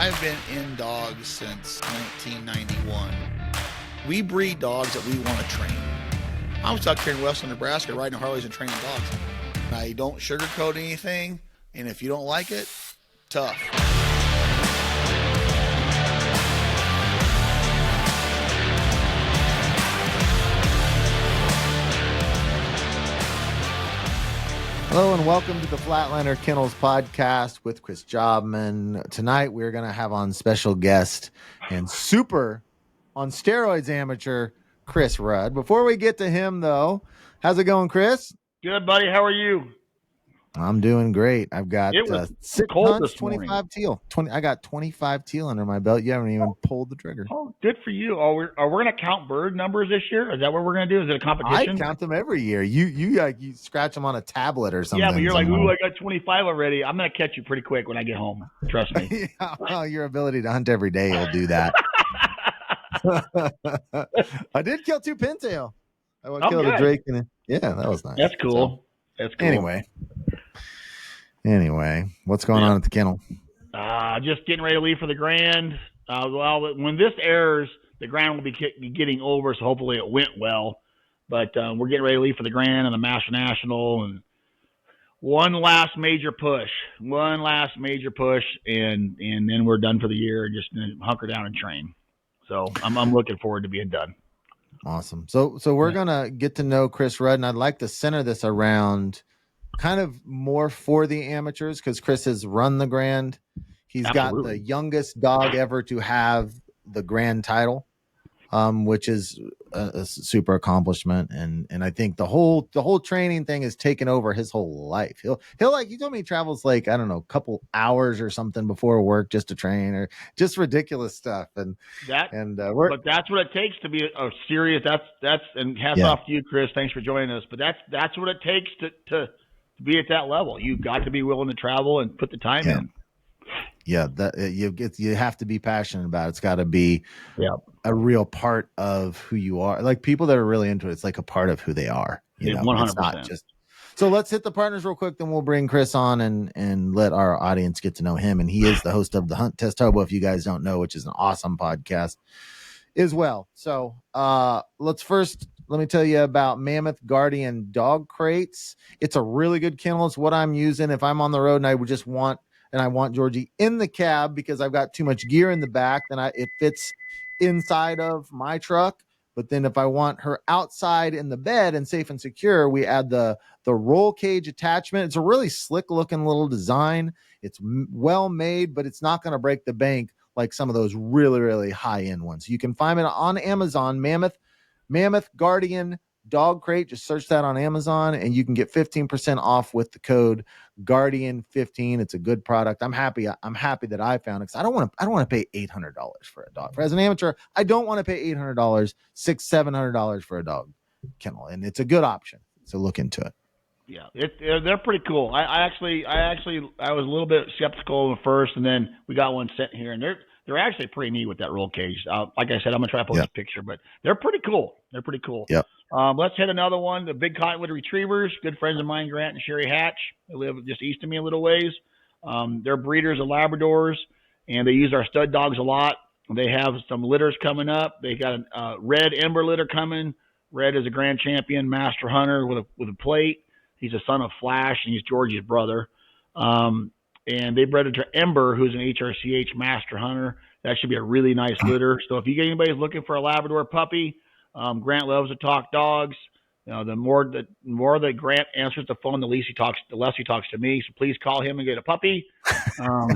I've been in dogs since 1991. We breed dogs that we want to train. I was out here in western Nebraska riding Harleys and training dogs. I don't sugarcoat anything, and if you don't like it, tough. Hello and welcome to the Flatlander Kennels podcast with Chris Jobman. Tonight we're going to have on special guest and super on steroids amateur Chris Rud. Before we get to him though, how's it going, Chris? Good, buddy. How are you? I'm doing great. I've got 6 hunts, 25 teal. I got 25 teal under my belt. You haven't even pulled the trigger. Oh, good for you. Are we going to count bird numbers this year? Is that what we're going to do? Is it a competition? I count them every year. You scratch them on a tablet or something. Yeah, but you're like, ooh, I got 25 already. I'm going to catch you pretty quick when I get home. Trust me. Yeah, well, your ability to hunt every day will do that. I did kill 2 pintail. I killed a drake and that was nice. That's cool. That's cool. Anyway, what's going on at the kennel? Just getting ready to leave for the Grand. Well, when this airs, the Grand will be getting over, so hopefully it went well. But we're getting ready to leave for the Grand and the Master National, and one last major push, and then we're done for the year. Just hunker down and train. So I'm looking forward to being done. Awesome. So we're gonna get to know Chris Rud, and I'd like to center this around kind of more for the amateurs because Chris has run the Grand. He's got the youngest dog ever to have the Grand title, which is a super accomplishment. And I think the whole training thing has taken over his whole life. He'll like, he told me he travels like, I don't know, a couple hours or something before work just to train or just ridiculous stuff. But that's what it takes to be a serious. That's and hats off to you, Chris. Thanks for joining us. But that's what it takes to be at that level. You've got to be willing to travel and put the time in. Yeah, you have to be passionate about it. It's got to be a real part of who you are. Like people that are really into it, it's like a part of who they are. 100%. It's not just. So let's hit the partners real quick, then we'll bring Chris on and let our audience get to know him. And he is the host of the Hunt Test Hobo, if you guys don't know, which is an awesome podcast as well. So let me tell you about Mammoth Guardian dog crates. It's a really good kennel. It's what I'm using if I'm on the road and I want Georgie in the cab because I've got too much gear in the back. Then it fits inside of my truck. But then if I want her outside in the bed and safe and secure, we add the roll cage attachment. It's a really slick looking little design. It's well made, but it's not going to break the bank like some of those really, really high end ones. You can find it on Amazon, Mammoth Guardian dog crate. Just search that on Amazon and you can get 15% off with the code Guardian15. It's a good product. I'm happy that I found it because I don't want to pay $800 for a dog. As an amateur, I don't want to pay $800, $700 for a dog kennel, and it's a good option. So look into it. Yeah, they're pretty cool. I was a little bit skeptical at first, and then we got one sent here, and they're actually pretty neat with that roll cage. Like I said, I'm gonna try to post a picture, but they're pretty cool. Yep. Let's hit another one. The big Cottonwood Retrievers, good friends of mine, Grant and Shari Hatch. They live just east of me a little ways. They're breeders of Labradors, and they use our stud dogs a lot. They have some litters coming up. They got a red Ember litter coming. Red is a grand champion master hunter with a plate. He's a son of Flash, and he's Georgie's brother. And they bred it to Ember, who's an HRCH master hunter. That should be a really nice litter. So if you get anybody looking for a Labrador puppy, Grant loves to talk dogs. The more that Grant answers the phone, the less he talks to me. So please call him and get a puppy. I'm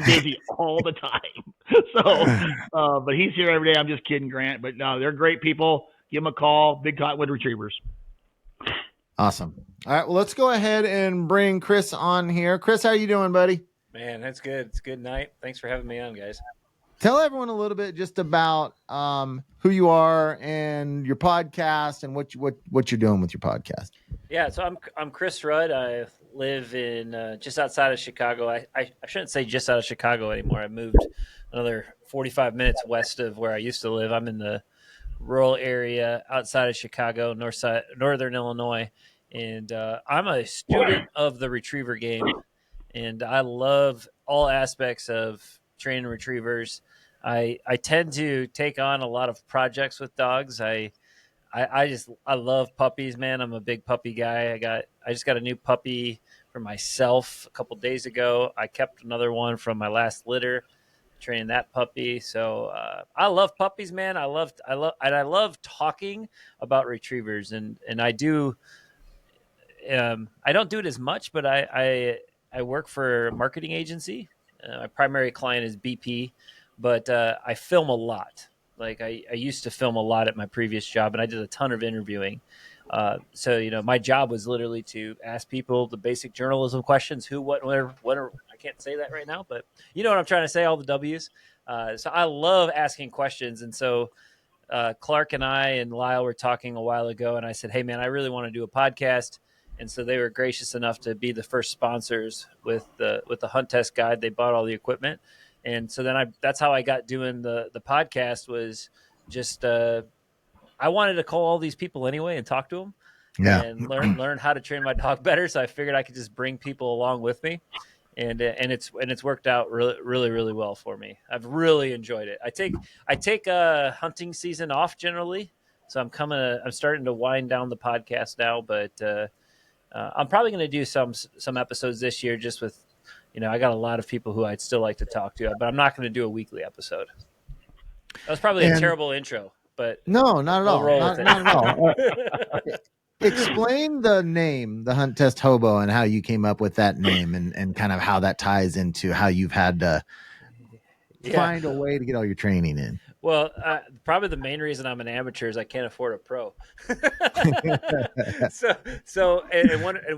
busy all the time. So, but he's here every day. I'm just kidding, Grant. But no, they're great people. Give them a call. Big Cottonwood Retrievers. Awesome. All right, well, let's go ahead and bring Chris on here. Chris, how you doing, buddy? Man, that's good. It's a good night. Thanks for having me on, guys. Tell everyone a little bit just about who you are and your podcast and what you're doing with your podcast. Yeah, so I'm Chris Rud. I live in just outside of Chicago. I shouldn't say just out of Chicago anymore. I moved another 45 minutes west of where I used to live. I'm in the rural area outside of Chicago, northern Illinois, and I'm a student of the retriever game. and I love all aspects of training retrievers. I tend to take on a lot of projects with dogs. I love puppies, man. I'm a big puppy guy. I just got a new puppy for myself a couple days ago. I kept another one from my last litter, training that puppy. So I love puppies, man. I love talking about retrievers, and I do. I don't do it as much, but I work for a marketing agency. My primary client is BP, but I film a lot. Like I used to film a lot at my previous job, and I did a ton of interviewing. So my job was literally to ask people the basic journalism questions: who, what, where, what. I can't say that right now, but you know what I'm trying to say. All the W's. So I love asking questions, and so Clark and I and Lyle were talking a while ago, and I said, "Hey, man, I really want to do a podcast." And so they were gracious enough to be the first sponsors with the Hunt Test Guide. They bought all the equipment, and so then that's how I got doing the podcast. Was just I wanted to call all these people anyway and talk to them, and learn how to train my dog better. So I figured I could just bring people along with me, and it's worked out really well for me. I've really enjoyed it. I take a hunting season off generally, so I'm starting to wind down the podcast now, but I'm probably going to do some episodes this year, just with I got a lot of people who I'd still like to talk to, but I'm not going to do a weekly episode. That was probably a terrible intro, but no, not at all. Not at all. Okay. Explain the name, the Hunt Test Hobo, and how you came up with that name, and kind of how that ties into how you've had to find a way to get all your training in. Well, probably the main reason I'm an amateur is I can't afford a pro. And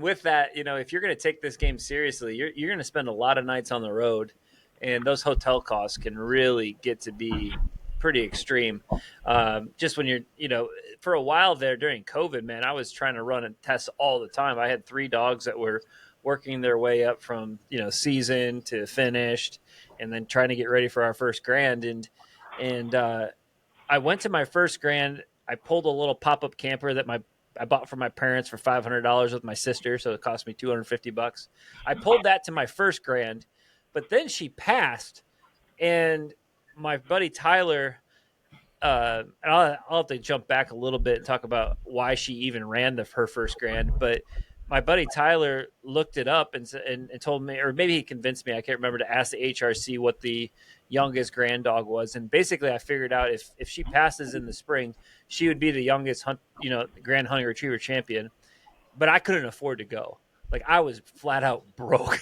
with that, if you're going to take this game seriously, you're going to spend a lot of nights on the road, and those hotel costs can really get to be pretty extreme. Just when you're, for a while there during COVID, man, I was trying to run and test all the time. I had 3 dogs that were working their way up from, season to finished, and then trying to get ready for our first grand. And I went to my first grand. I pulled a little pop-up camper that I bought for my parents for $500 with my sister, so it cost me $250. I pulled that to my first grand, but then she passed, and my buddy Tyler, and I'll have to jump back a little bit and talk about why she even ran her first grand, but my buddy Tyler looked it up and told me, or maybe he convinced me, I can't remember, to ask the HRC what the youngest grand dog was. And basically I figured out if she passes in the spring, she would be the youngest grand hunting retriever champion, but I couldn't afford to go. Like, I was flat out broke.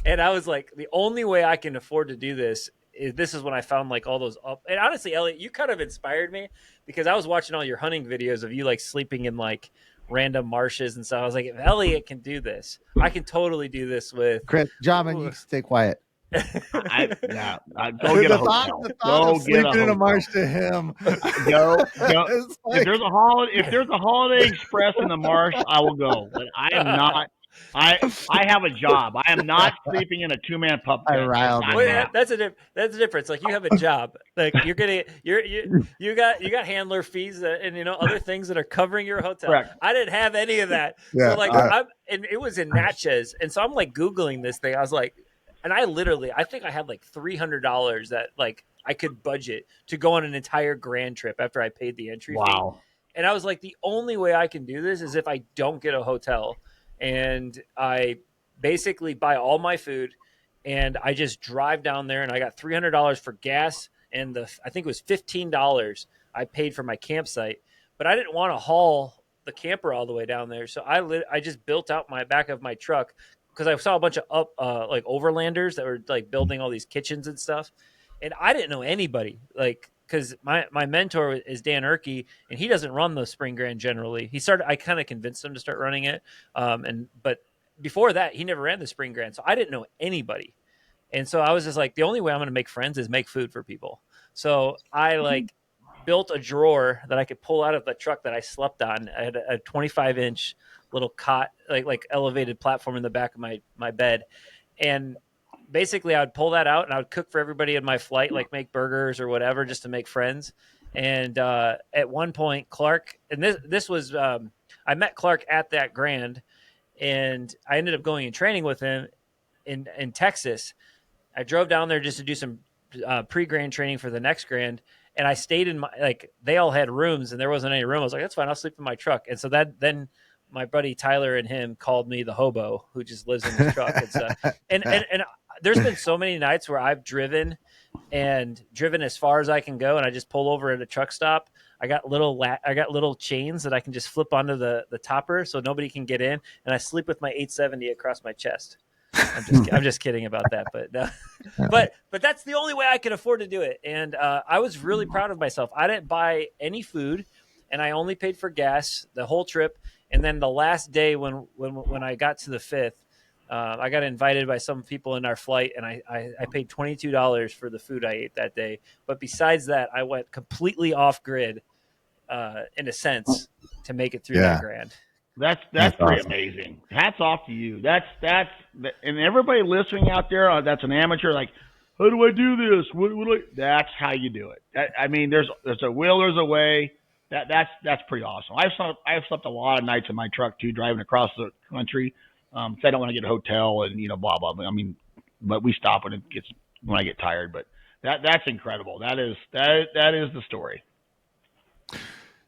And I was like, the only way I can afford to do this is when I found like all those up. And honestly, Elliot, you kind of inspired me, because I was watching all your hunting videos of you like sleeping in like random marshes and stuff. I was like, if Elliot can do this, I can totally do this with Chris. Jamin, you stay quiet. Go get a hotel. Go get sleeping in a marsh to him. Go. Like, if there's a Holiday Express in the marsh, I will go. But I am not. I have a job. I am not sleeping in a 2-man pup tent. That's a difference. Like, you have a job. Like, you got handler fees and other things that are covering your hotel. Correct. I didn't have any of that. Yeah, so like and it was in Natchez, and so I'm like Googling this thing. I was like, and I think I had like $300 that like I could budget to go on an entire grand trip after I paid the entry fee. And I was like, the only way I can do this is if I don't get a hotel. And I basically buy all my food, and I just drive down there, and I got $300 for gas, and I think it was $15 I paid for my campsite, but I didn't want to haul the camper all the way down there. So I just built out my back of my truck, because I saw a bunch of like overlanders that were like building all these kitchens and stuff. And I didn't know anybody, like, because my mentor is Dan Erkey, and he doesn't run the Spring Grand generally. I kind of convinced him to start running it. But before that, he never ran the Spring Grand. So I didn't know anybody. And so I was just like, the only way I'm going to make friends is make food for people. So I like built a drawer that I could pull out of the truck that I slept on. I had a 25-inch little cot, like elevated platform in the back of my bed. And basically I would pull that out, and I would cook for everybody in my flight, like make burgers or whatever, just to make friends. And at one point, Clark, and this was, I met Clark at that grand, and I ended up going and training with him. in Texas. I drove down there just to do some pre-grand training for the next grand, and I stayed in they all had rooms and there wasn't any room. I was like, that's fine, I'll sleep in my truck. And so then my buddy Tyler and him called me the hobo who just lives in his truck and stuff. And there's been so many nights where I've driven as far as I can go, and I just pull over at a truck stop. I got little chains that I can just flip onto the topper so nobody can get in, and I sleep with my 870 across my chest. I'm just kidding about that, but no. but that's the only way I could afford to do it. And I was really proud of myself. I didn't buy any food, and I only paid for gas the whole trip. And then the last day when I got to the 5th, I got invited by some people in our flight, and I paid $22 for the food I ate that day. But besides that, I went completely off grid, in a sense, to make it through that grand. That's pretty awesome. Amazing. Hats off to you. That's and everybody listening out there that's an amateur. Like, how do I do this? That's how you do it. I mean, there's a will, there's a way. That's pretty awesome. I've slept a lot of nights in my truck too, driving across the country. I don't want to get a hotel and blah blah. I mean, but we stop when I get tired. But that's incredible. That is the story.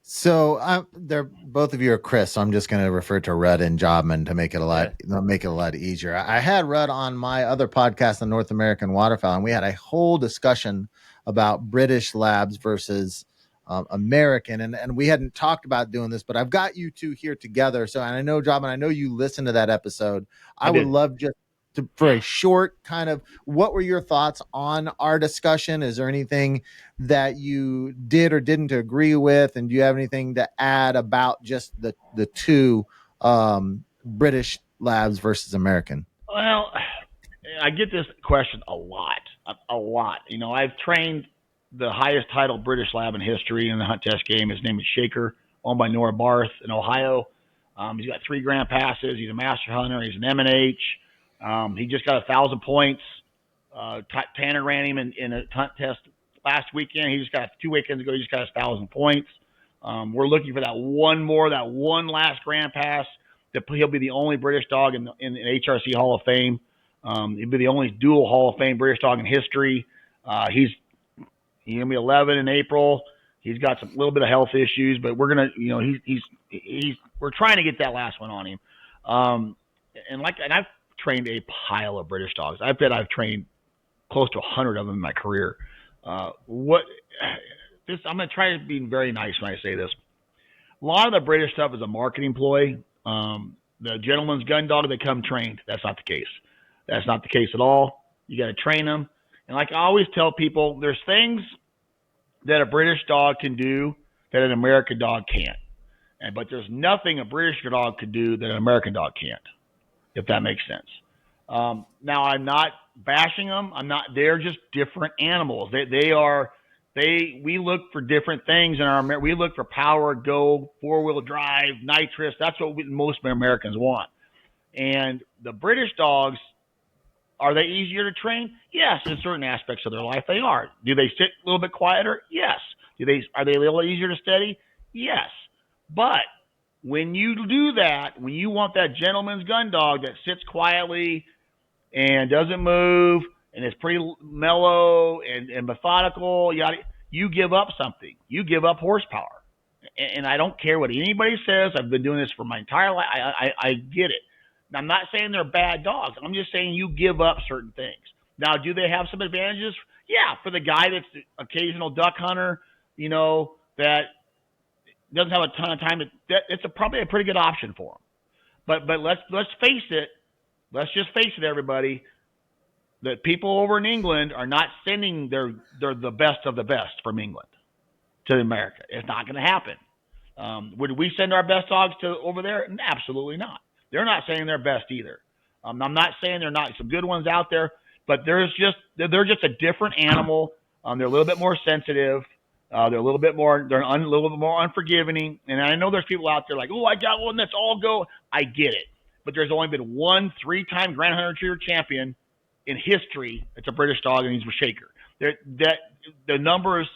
So they're both of you are Chris. So I'm just going to refer to Rud and Jobman to make it a lot easier. I had Rud on my other podcast, the North American Waterfowl, and we had a whole discussion about British labs versus American, and we hadn't talked about doing this, but I've got you two here together. So, and I know Jobman, I know you listened to that episode. I would love just for a short kind of, what were your thoughts on our discussion? Is there anything that you did or didn't agree with? And do you have anything to add about just the two British labs versus American? Well, I get this question a lot. I've trained the highest title British lab in history in the Hunt Test game. His name is Shaker, owned by Nora Barth in Ohio. He's got 3 grand passes. He's a master hunter. He's an M&H. He just got 1,000 points. Tanner ran him in a Hunt Test last weekend. He just got 2 weekends ago. He just got 1,000 points. We're looking for that one last grand pass. He'll be the only British dog in the HRC Hall of Fame. He'll be the only dual Hall of Fame British dog in history. He's gonna be 11 in April. He's got some little bit of health issues, but we're gonna, we're trying to get that last one on him. And I've trained a pile of British dogs. I bet I've trained close to 100 of them in my career. I'm gonna try to be very nice when I say this. A lot of the British stuff is a marketing ploy. The gentleman's gun dog, they come trained. That's not the case. That's not the case at all. You got to train them. And like I always tell people, there's things that a British dog can do that an American dog can't. But there's nothing a British dog could do that an American dog can't, if that makes sense. Now, I'm not bashing them. They're just different animals. We look for different things we look for power, go, 4-wheel drive, nitrous. That's what most Americans want. And the British dogs, are they easier to train? Yes, in certain aspects of their life they are. Do they sit a little bit quieter? Yes. Are they a little easier to steady? Yes. But when you do that, when you want that gentleman's gun dog that sits quietly and doesn't move and is pretty mellow and methodical, you give up something. You give up horsepower. And I don't care what anybody says. I've been doing this for my entire life. I get it. I'm not saying they're bad dogs. I'm just saying you give up certain things. Now, do they have some advantages? Yeah, for the guy that's the occasional duck hunter, that doesn't have a ton of time. It's probably a pretty good option for him. But let's face it. Let's just face it, everybody. The people over in England are not sending they're the best of the best from England to America. It's not going to happen. Would we send our best dogs to over there? Absolutely not. They're not saying they're best either. I'm not saying they're not some good ones out there, but they're just a different animal. They're a little bit more sensitive. They're a little bit more unforgiving. And I know there's people out there like, oh, I got one that's all go. I get it, but there's only been one 3-time Grand Hunter Retriever champion in history. It's a British dog, and he's a Shaker. The numbers,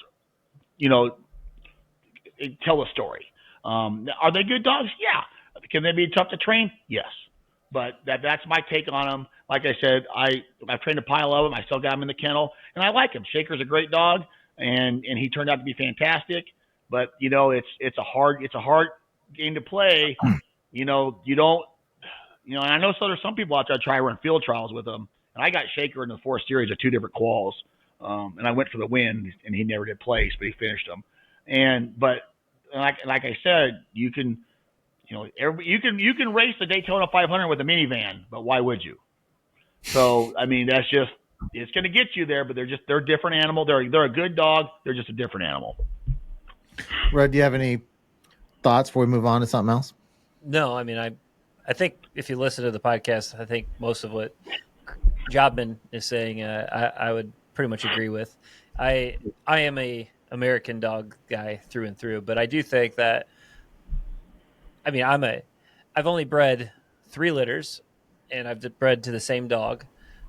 tell a story. Are they good dogs? Yeah. Can they be tough to train? Yes. But that's my take on him. Like I said, I've trained a pile of them. I still got him in the kennel, and I like him. Shaker's a great dog, and he turned out to be fantastic. But you know, it's a hard game to play. You know, you don't. You know, and I know there's some people out there try to run field trials with them. And I got Shaker in the 4 series of 2 different quals, and I went for the win, and he never did place, but he finished them. But like I said, you can race the Daytona 500 with a minivan, but why would you? So I mean, that's just it's going to get you there, but they're a different animal. They're a good dog. They're just a different animal. Rud, do you have any thoughts before we move on to something else? No, I mean, I think if you listen to the podcast, I think most of what Jobman is saying, I would pretty much agree with. I am a American dog guy through and through, but I do think that, I mean, I've only bred 3 litters, and I've bred to the same dog.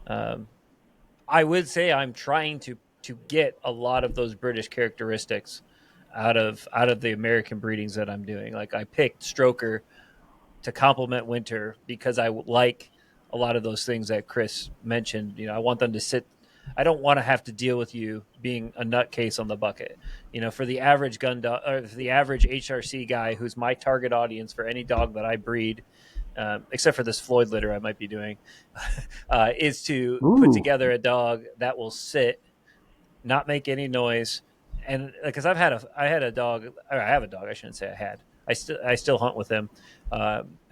I would say I'm trying to get a lot of those British characteristics out of the American breedings that I'm doing. Like I picked Stroker to complement Winter because I like a lot of those things that Chris mentioned. You know, I want them to sit. I don't want to have to deal with you being a nutcase on the bucket. You know, for the average gun dog or the average HRC guy, who's my target audience for any dog that I breed, except for this Floyd litter I might be doing, is to put together a dog that will sit, not make any noise. And because I have a dog. I shouldn't say I had. I still hunt with him,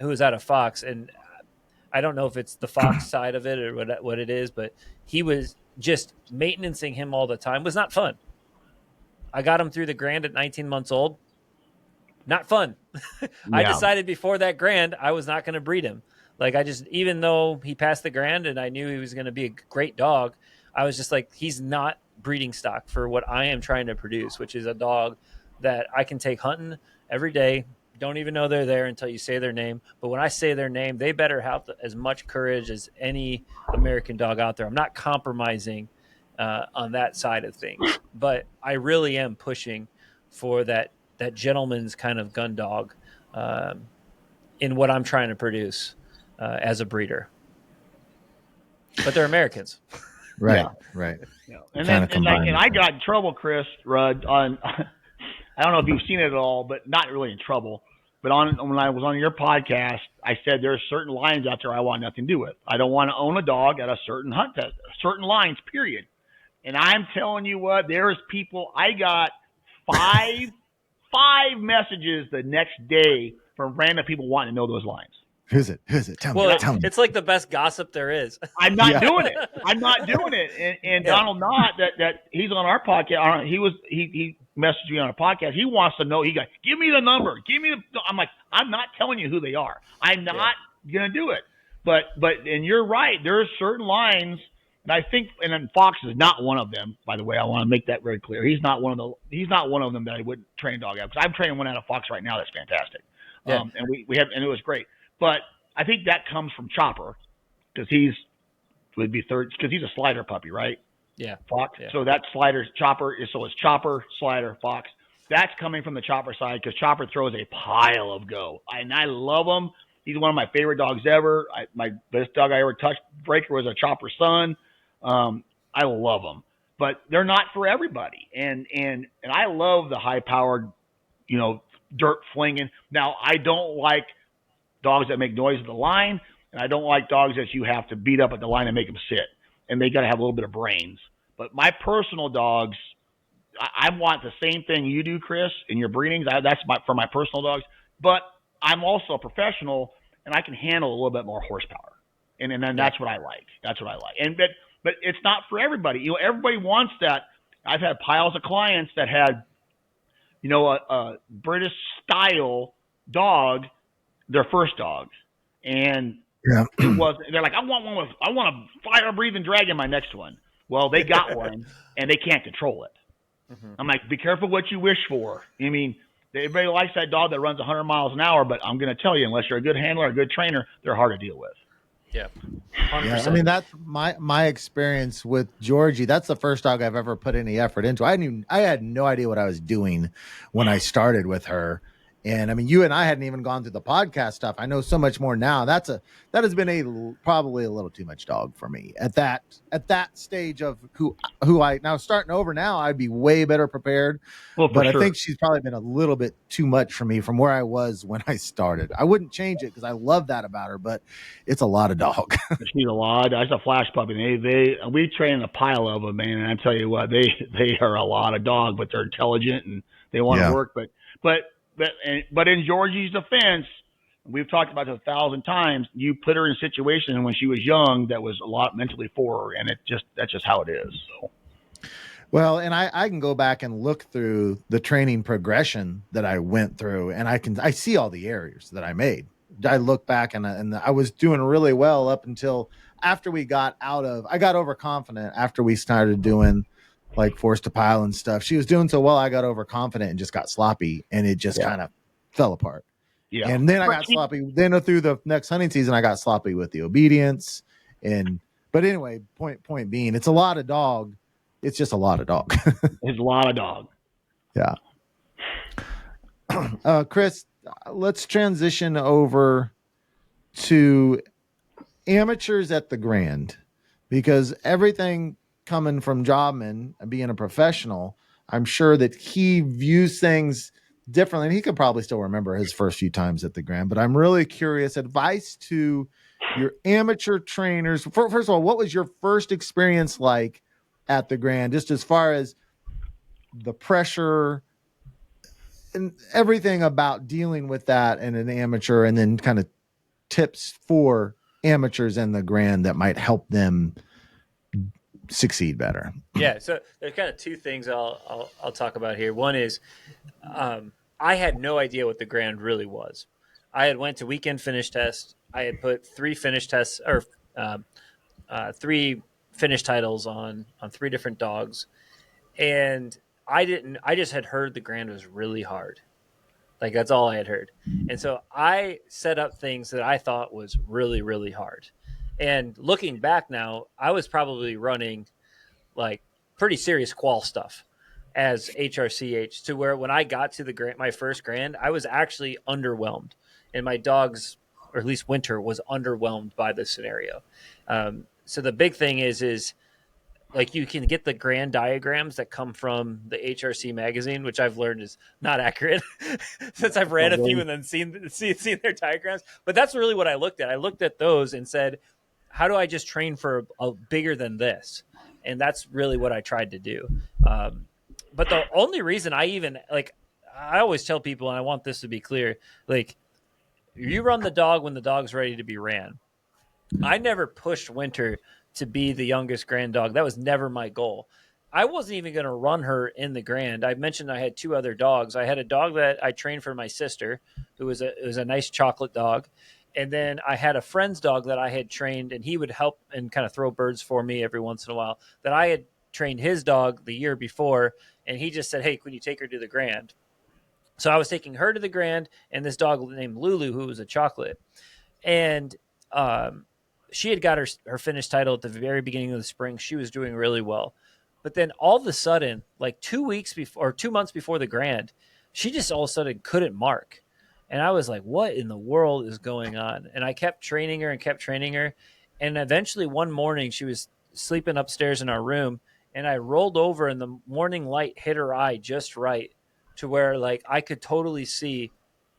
who was out of Fox, and I don't know if it's the Fox side of it or what it is, but he was just maintaining him all the time was not fun. I got him through the Grand at 19 months old. Not fun. I decided before that Grand I was not going to breed him. Like even though he passed the Grand and I knew he was going to be a great dog, I was just like, he's not breeding stock for what I am trying to produce, which is a dog that I can take hunting every day. Don't even know they're there until you say their name. But when I say their name, they better have as much courage as any American dog out there. I'm not compromising on that side of things, but I really am pushing for that gentleman's kind of gun dog in what I'm trying to produce as a breeder. But they're Americans. Right. Yeah. And I got in trouble, Chris Rud, on I don't know if you've seen it at all, but not really in trouble. But when I was on your podcast, I said there's certain lines out there I want nothing to do with. I don't want to own a dog at a certain hunt test, certain lines, period. And I'm telling you what, there's people. I got five messages the next day from random people wanting to know those lines. Who's it? Tell me. It's like the best gossip there is. I'm not doing it. And Donald Knott, that he's on our podcast. He messaged me on a podcast. He wants to know. He goes, give me the number. I'm like, I'm not telling you who they are. I'm not gonna do it. But and you're right. There's certain lines, and I think, and then Fox is not one of them. By the way, I want to make that very clear. He's not one of them that I would train a dog out, because I'm training one out of Fox right now. That's fantastic. Yeah. And we have, and it was great. But I think that comes from Chopper, because he's a slider puppy, right? Yeah. Fox. Yeah. So that slider Chopper is, so it's Chopper, slider, Fox. That's coming from the Chopper side, because Chopper throws a pile of go. And I love him. He's one of my favorite dogs ever. My best dog I ever touched, Breaker, was a Chopper son. I love them. But they're not for everybody. And I love the high powered, dirt flinging. Now, I don't like dogs that make noise at the line, and I don't like dogs that you have to beat up at the line and make them sit. And they got to have a little bit of brains. But my personal dogs, I want the same thing you do, Chris, in your breedings. That's for my personal dogs. But I'm also a professional, and I can handle a little bit more horsepower. And then that's what I like. That's what I like. But it's not for everybody. Everybody wants that. I've had piles of clients that had, a British style dog, their first dog, and it was. They're like, I want a fire-breathing dragon, my next one. Well, they got one, and they can't control it. Mm-hmm. I'm like, be careful what you wish for. I mean, everybody likes that dog that runs 100 miles an hour, but I'm going to tell you, unless you're a good handler, a good trainer, they're hard to deal with. Yeah. 100%. Yeah, I mean, that's my experience with Georgie. That's the first dog I've ever put any effort into. I had no idea what I was doing when I started with her. And I mean, you and I hadn't even gone through the podcast stuff. I know so much more now. That has been probably a little too much dog for me at that stage of who I now starting over now. I'd be way better prepared. Well, but sure. I think she's probably been a little bit too much for me from where I was when I started. I wouldn't change it because I love that about her, but it's a lot of dog. She's a lot. That's a flash puppy. We train a pile of them, man. And I tell you what, they are a lot of dog, but they're intelligent and they want to work. But in Georgie's defense, we've talked about it 1,000 times. You put her in a situation when she was young that was a lot mentally for her, and that's just how it is. So. Well, and I can go back and look through the training progression that I went through, and I see all the errors that I made. I look back and I was doing really well up until after I got overconfident after we started doing like forced to pile and stuff. She was doing so well. I got overconfident and just got sloppy, and it just kind of fell apart. Yeah. And then I got sloppy. Then through the next hunting season, I got sloppy with the obedience. But anyway, point being, it's a lot of dog. It's just a lot of dog. It's a lot of dog. Yeah. Chris, let's transition over to amateurs at the Grand, because everything coming from Jobman and being a professional, I'm sure that he views things differently. And he could probably still remember his first few times at the Grand, but I'm really curious. Advice to your amateur trainers. First of all, what was your first experience like at the Grand, just as far as the pressure and everything about dealing with that and an amateur, and then kind of tips for amateurs in the Grand that might help them succeed better? Yeah. So there's kind of two things I'll talk about here. One is, I had no idea what the Grand really was. I had went to weekend finish test. I had put 3 finish tests or 3 finish titles on 3 different dogs. And I just had heard the Grand was really hard. Like, that's all I had heard. And so I set up things that I thought was really, really hard. And looking back now, I was probably running like pretty serious qual stuff as HRCH, to where when I got to the Grand, my first Grand, I was actually underwhelmed. And my dogs, or at least Winter, was underwhelmed by the scenario. So the big thing is like, you can get the Grand diagrams that come from the HRC magazine, which I've learned is not accurate since I've ran a few and then seen their diagrams. But that's really what I looked at. I looked at those and said, how do I just train for a bigger than this? And that's really what I tried to do. But the only reason I always tell people, and I want this to be clear, like, you run the dog when the dog's ready to be ran. I never pushed Winter to be the youngest Grand dog. That was never my goal. I wasn't even going to run her in the Grand. I mentioned I had 2 other dogs. I had a dog that I trained for my sister, who was a nice chocolate dog. And then I had a friend's dog that I had trained, and he would help and kind of throw birds for me every once in a while, that I had trained his dog the year before. And he just said, hey, could you take her to the Grand? So I was taking her to the Grand, and this dog named Lulu, who was a chocolate. And she had got her finish title at the very beginning of the spring. She was doing really well. But then all of a sudden, like 2 months before the Grand, she just all of a sudden couldn't mark. And I was like, what in the world is going on? And I kept training her. And eventually one morning she was sleeping upstairs in our room, and I rolled over and the morning light hit her eye just right to where, like, I could totally see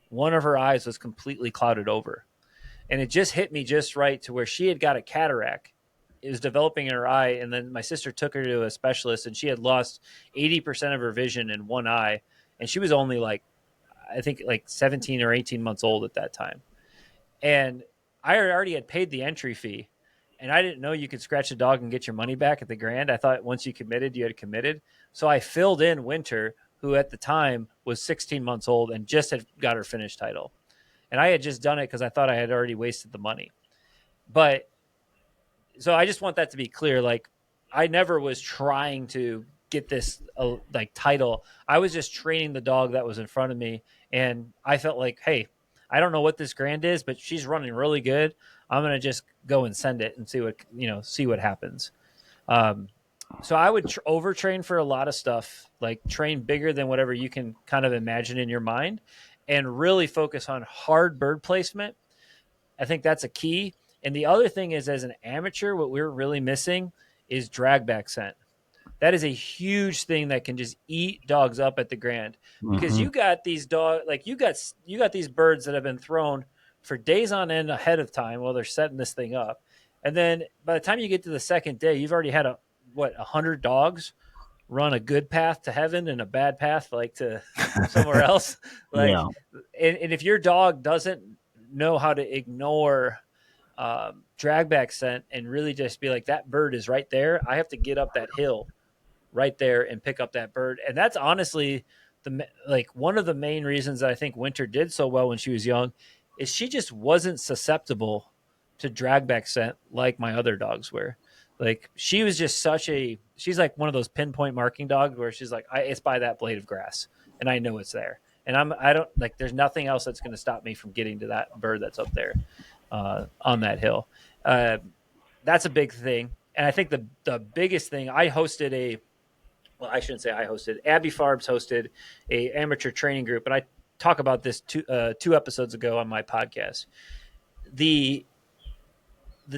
one of her eyes was completely clouded over. And it just hit me just right to where she had got a cataract. It was developing in her eye. And then my sister took her to a specialist, and she had lost 80% of her vision in one eye. And she was only I think 17 or 18 months old at that time. And I already had paid the entry fee, and I didn't know you could scratch a dog and get your money back at the Grand. I thought once you committed, you had committed. So I filled in Winter, who at the time was 16 months old and just had got her finish title. And I had just done it because I thought I had already wasted the money. But so I just want that to be clear. Like, I never was trying to get this title. I was just training the dog that was in front of me. And I felt like, hey, I don't know what this Grand is, but she's running really good. I'm going to just go and send it and see what happens. So I would overtrain for a lot of stuff, like train bigger than whatever you can kind of imagine in your mind. and really focus on hard bird placement. I think that's a key. And the other thing is, as an amateur, what we're really missing is drag back scent. That is a huge thing that can just eat dogs up at the Grand, because you got these you got these birds that have been thrown for days on end ahead of time while they're setting this thing up. And then by the time you get to the second day, you've already had 100 dogs run a good path to heaven and a bad path like to somewhere else. And if your dog doesn't know how to ignore drag back scent and really just be like, that bird is right there, I have to get up that hill right there and pick up that bird. And that's honestly one of the main reasons that I think Winter did so well when she was young, is she just wasn't susceptible to drag back scent like my other dogs were. Like, she was just she's like one of those pinpoint marking dogs where she's like, it's by that blade of grass and I know it's there. And I don't like, there's nothing else that's going to stop me from getting to that bird that's up there on that hill. That's a big thing. And I think the biggest thing, I shouldn't say I hosted, Abby Farbs hosted a amateur training group, and I talk about this two episodes ago on my podcast. The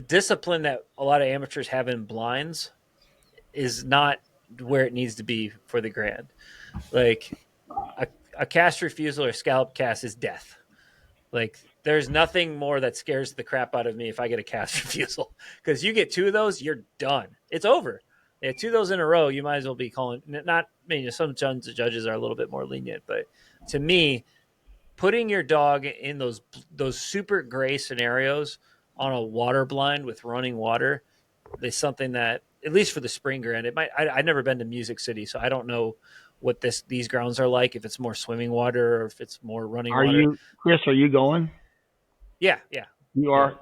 discipline that a lot of amateurs have in blinds is not where it needs to be for the Grand. Like, a cast refusal or scallop cast is death. Like, there's nothing more that scares the crap out of me if I get a cast refusal, because you get 2 of those, you're done. It's over. Yeah, 2 of those in a row, you might as well be calling. Some judges are a little bit more lenient, but to me, putting your dog in those super gray scenarios on a water blind with running water is something that, at least for the spring Grand, it might. I've never been to Music City, so I don't know what these grounds are like. If it's more swimming water or if it's more running water. Chris? Are you going? Yeah. You are.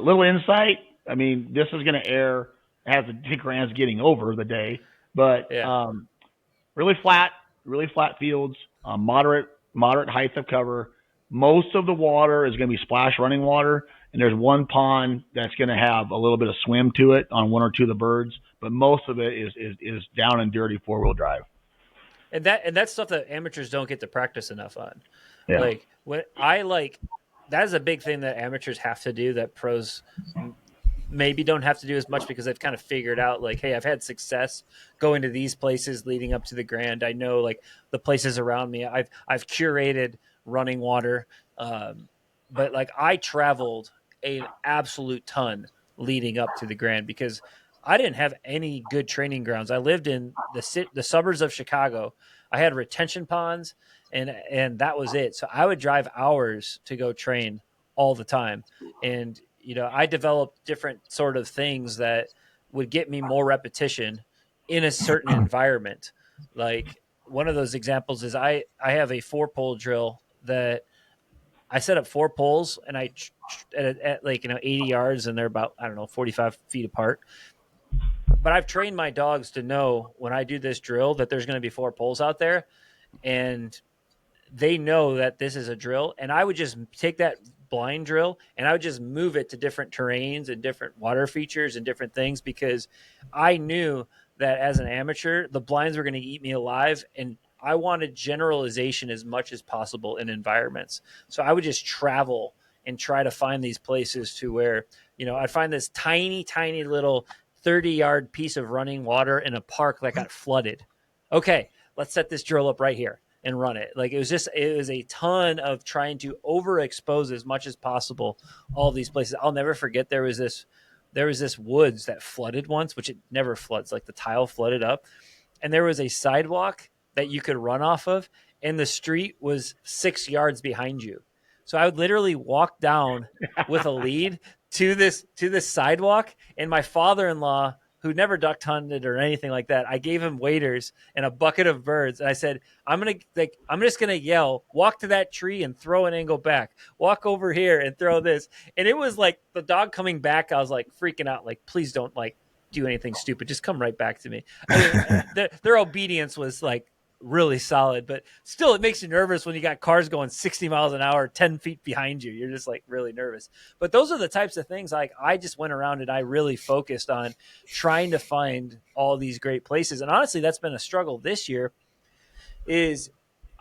Little insight. I mean, this is going to air as the Grand's getting over the day, but really flat fields, moderate height of cover. Most of the water is going to be splash running water, and there's one pond that's going to have a little bit of swim to it on 1 or 2 of the birds, but most of it is down and dirty 4-wheel drive. And that's stuff that amateurs don't get to practice enough on. Yeah. That is a big thing that amateurs have to do that pros maybe don't have to do as much, because they've kind of figured out, like, hey, I've had success going to these places leading up to the Grand. I know, like, the places around me. I've curated running water, but like, I traveled an absolute ton leading up to the Grand because I didn't have any good training grounds. I lived in the suburbs of Chicago. I had retention ponds, and that was it. So I would drive hours to go train all the time. And, I developed different sort of things that would get me more repetition in a certain environment. Like, one of those examples is I have a 4-pole drill that I set up 4 poles, and I at 80 yards, and they're about, 45 feet apart. But I've trained my dogs to know when I do this drill that there's going to be 4 poles out there, and they know that this is a drill. And I would just take that blind drill and I would just move it to different terrains and different water features and different things, because I knew that as an amateur, the blinds were going to eat me alive, and I wanted generalization as much as possible in environments. So I would just travel and try to find these places to where, I'd find this tiny, tiny little 30-yard piece of running water in a park that got flooded. Okay, let's set this drill up right here and run it. Like, it was a ton of trying to overexpose as much as possible all these places. I'll never forget, there was this woods that flooded once, which it never floods. Like, the tile flooded up, and there was a sidewalk that you could run off of, and the street was 6 yards behind you. So I would literally walk down with a lead to this sidewalk, and my father-in-law, who never duck hunted or anything like that, I gave him waders and a bucket of birds, and I said, I'm just gonna yell, walk to that tree and throw an angle back, walk over here and throw this. And it was like the dog coming back, I was like freaking out, like, please don't like do anything stupid, just come right back to me. I mean, their obedience was like really solid, but still, it makes you nervous when you got cars going 60 miles an hour 10 feet behind you. You're just like really nervous. But those are the types of things, like, I just went around and I really focused on trying to find all these great places. And honestly, that's been a struggle this year, is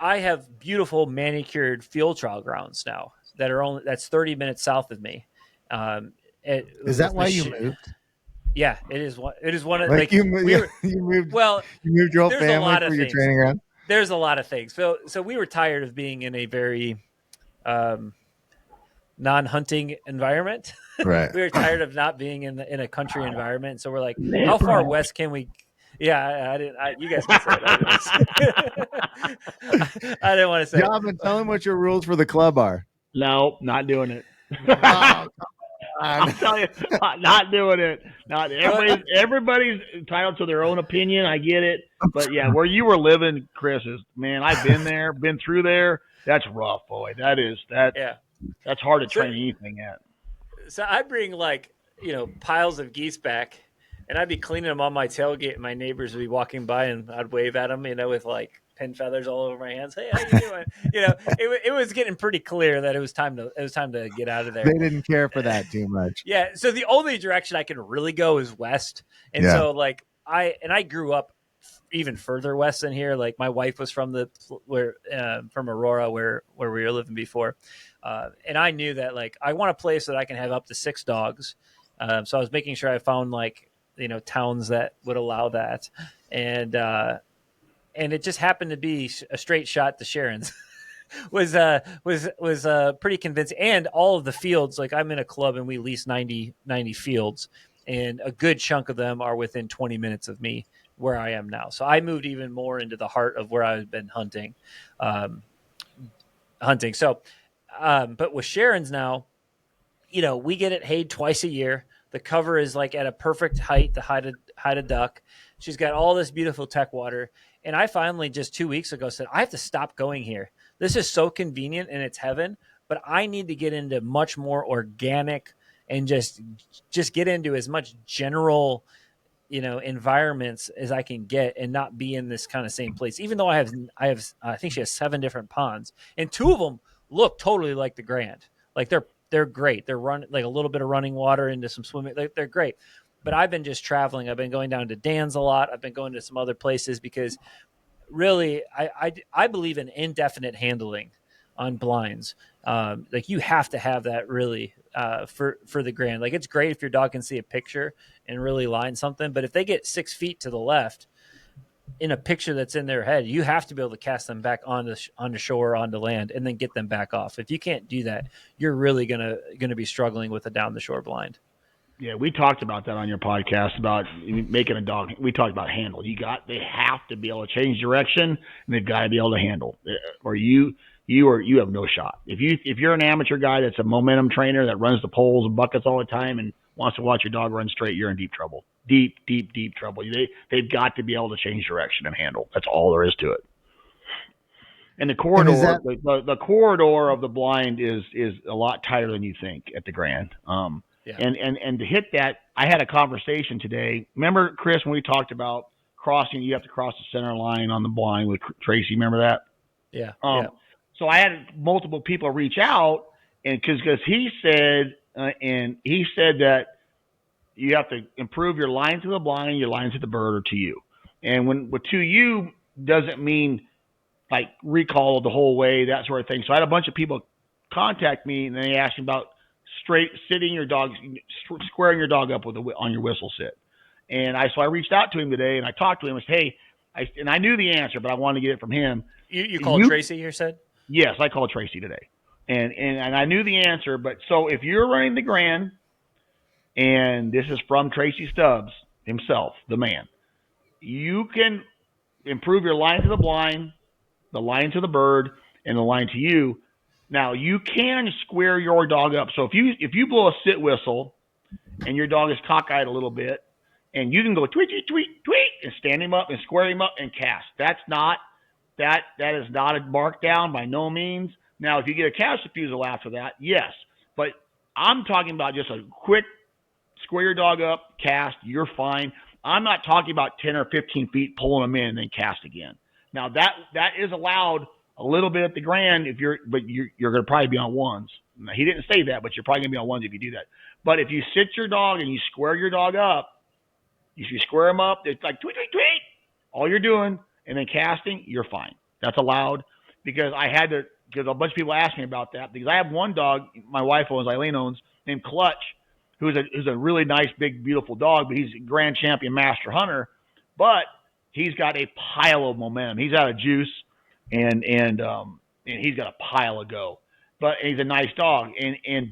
I have beautiful manicured field trial grounds now that's 30 minutes south of me. Is that why you moved? Yeah, it is one. It is one of like you moved. Well, you moved your whole there's a family lot for of your things. training ground. There's a lot of things. So we were tired of being in a very non-hunting environment. Right. We were tired of not being in a country environment. So we're like, how far west can we? Yeah, I didn't. You guys can say it. I didn't want to say. Job, tell him what your rules for the club are. No, not doing it. Oh, I'm telling you, not doing it. Not everybody's entitled to their own opinion. I get it, but yeah, where you were living, Chris, is man. I've been there, been through there. That's rough, boy. Yeah. That's hard to train anything at. So I bring piles of geese back, and I'd be cleaning them on my tailgate, and my neighbors would be walking by, and I'd wave at them, with like pin feathers all over my hands. Hey, how you doing? It was getting pretty clear that it was time to get out of there. They didn't care for that too much. Yeah. So the only direction I can really go is west, and so I grew up even further west than here. Like my wife was from from Aurora, where we were living before, and I knew that I want a place that I can have up to 6 dogs. So I was making sure I found towns that would allow that, and it just happened to be a straight shot to Sharon's. was pretty convincing, and all of the fields. I'm in a club and we lease 90 fields, and a good chunk of them are within 20 minutes of me where I am now. So I moved even more into the heart of where I've been hunting. So, but with Sharon's now, we get it hayed twice a year. The cover is at a perfect height to hide a duck. She's got all this beautiful tech water. And I finally just 2 weeks ago said, I have to stop going here. This is so convenient and it's heaven, but I need to get into much more organic and just get into as much general, environments as I can get and not be in this kind of same place. Even though I think she has 7 different ponds, and 2 of them look totally like the Grand. They're great. They're a little bit of running water into some swimming. They're great. But I've been just traveling. I've been going down to Dan's a lot. I've been going to some other places because really I believe in indefinite handling on blinds. You have to have that really for the Grand. It's great if your dog can see a picture and really line something, but if they get 6 feet to the left in a picture that's in their head, you have to be able to cast them back on the shore, onto land, and then get them back off. If you can't do that, you're really gonna be struggling with a down the shore blind. Yeah, we talked about that on your podcast about making a dog. We talked about handle. They have to be able to change direction, and they've got to be able to handle. Or you have no shot. If you're an amateur guy that's a momentum trainer that runs the poles and buckets all the time and wants to watch your dog run straight, you're in deep trouble. Deep trouble. They've got to be able to change direction and handle. That's all there is to it. And the corridor, the corridor of the blind is a lot tighter than you think at the Grand. Yeah. And to hit that, I had a conversation today. Remember, Chris, when we talked about crossing, you have to cross the center line on the blind with Tracy. Remember that? Yeah. So I had multiple people reach out, and because he said that you have to improve your line to the blind, your line to the bird, or to you. And with to you doesn't mean recall the whole way, that sort of thing. So I had a bunch of people contact me, and they asked me about squaring your dog up on your whistle sit. And I reached out to him today, and I talked to him and said, hey, I knew the answer, but I wanted to get it from him. You called Tracy, you said? Yes, I called Tracy today. And I knew the answer, but so if you're running the Grand, and this is from Tracy Stubbs himself, the man, you can improve your line to the blind, the line to the bird, and the line to you. Now, you can square your dog up. So if you blow a sit whistle and your dog is cockeyed a little bit, and you can go tweet, tweet, tweet, tweet, and stand him up and square him up and cast. That is not a mark down by no means. Now, if you get a cast refusal after that, yes. But I'm talking about just a quick square your dog up, cast, you're fine. I'm not talking about 10 or 15 feet, pulling them in and then cast again. Now, that is allowed a little bit at the Grand, but you're going to probably be on ones. Now, he didn't say that, but you're probably going to be on ones if you do that. But if you sit your dog and you square your dog up, if you square him up, it's like tweet, tweet, tweet. All you're doing, and then casting, you're fine. That's allowed. because I had to, because a bunch of people asked me about that, because I have one dog my wife owns, Eileen owns, named Clutch, who's a really nice, big, beautiful dog, but he's a grand champion master hunter, but he's got a pile of momentum. He's out of juice, and he's got a pile of go. But he's a nice dog,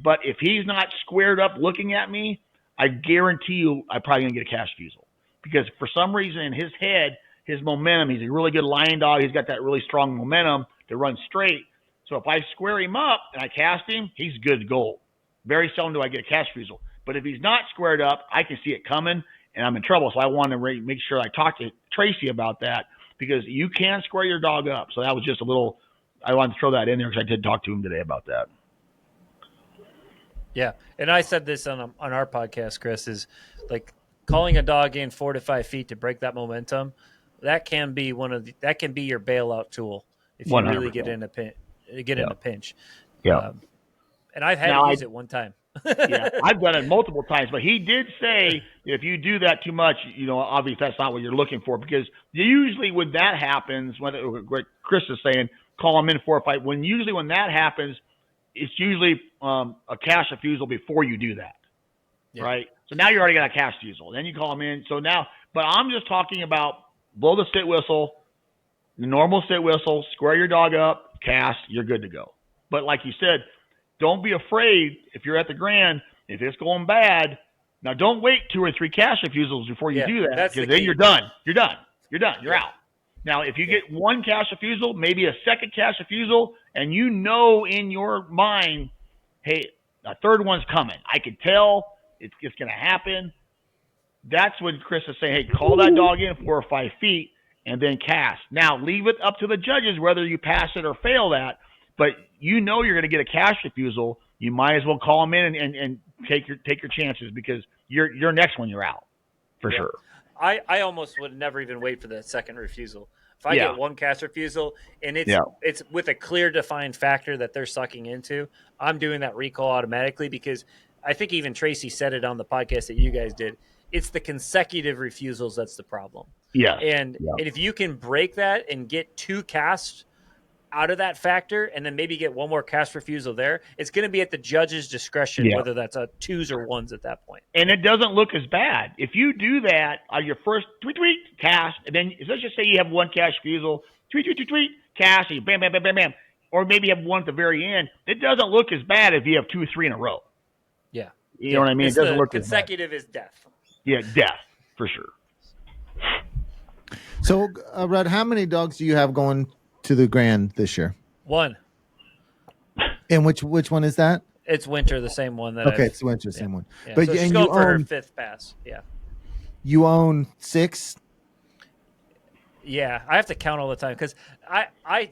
but if he's not squared up looking at me, I guarantee you I'm probably gonna get a cash refusal, because for some reason in his head, his momentum, he's a really good lion dog. He's got that really strong momentum to run straight. So if I square him up and I cast him, he's good to go. Very seldom do I get a cash refusal. But if he's not squared up, I can see it coming, and I'm in trouble. So I want to make sure I talk to Tracy about that, because you can square your dog up. So that was just a little, I wanted to throw that in there because I did talk to him today about that. Yeah, and I said this on our podcast, Chris, is like calling a dog in 4 to 5 feet to break that momentum. That can be that can be your bailout tool if you 100%. Really get in a pinch. Yeah, and I've had to use it one time. Yeah, I've done it multiple times, but he did say if you do that too much, obviously that's not what you're looking for, because usually when that happens, what Chris is saying, call him in 4 or 5. When that happens, it's usually a cash refusal before you do that, right? So now you already got a cash refusal. Then you call him in. So now, but I'm just talking about blow the sit whistle, the normal sit whistle, square your dog up, cast, you're good to go. But like you said, don't be afraid if you're at the Grand, if it's going bad. Now, don't wait 2 or 3 cash refusals before you do that, because then you're done. You're done. You're out. Now, if you get 1 cash refusal, maybe a second cash refusal, and in your mind, hey, a third one's coming. I can tell it's going to happen. That's when Chris is saying, hey, call that dog in 4 or 5 feet and then cast. Now, leave it up to the judges whether you pass it or fail that. But you're going to get a cash refusal. You might as well call them in and take your chances, because your next one you're out for sure. I almost would never even wait for the second refusal. If I get 1 cash refusal and it's with a clear defined factor that they're sucking into, I'm doing that recall automatically, because I think even Tracy said it on the podcast that you guys did. It's the consecutive refusals that's the problem. Yeah. And if you can break that and get 2 casts out of that factor, and then maybe get 1 more cast refusal there, it's going to be at the judge's discretion whether that's a 2s or 1s at that point. And it doesn't look as bad if you do that on your first tweet cast, and then let's just say you have 1 cash refusal, tweet cast, and you bam, or maybe you have 1 at the very end. It doesn't look as bad if you have 2 or 3 in a row. Yeah, you know what I mean. It doesn't look consecutive as bad. Is death. Yeah, death for sure. So, Rud, how many dogs do you have going to the Grand this year? 1. And which one is that? It's Winter, the same one that. Okay, it's Winter, same one. Yeah. But so she's going for her 5th pass. Yeah. You own 6. Yeah, I have to count all the time, because I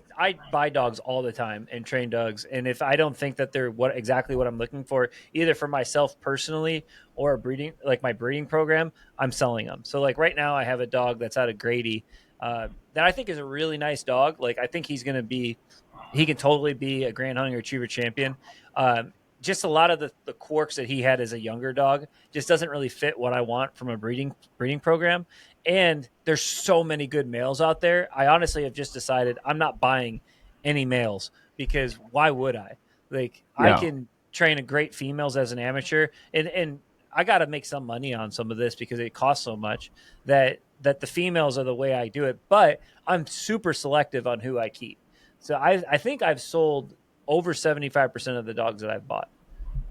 buy dogs all the time and train dogs, and if I don't think that they're exactly what I'm looking for, either for myself personally or my breeding program, I'm selling them. So like right now, I have a dog that's out of Grady. That I think is a really nice dog. Like I think he can totally be a Grand Hunting Retriever champion. Just a lot of the quirks that he had as a younger dog just doesn't really fit what I want from a breeding program. And there's so many good males out there. I honestly have just decided I'm not buying any males, because why would I? I can train great females as an amateur, and I got to make some money on some of this because it costs so much that the females are the way I do it, but I'm super selective on who I keep. So I think I've sold over 75% of the dogs that I've bought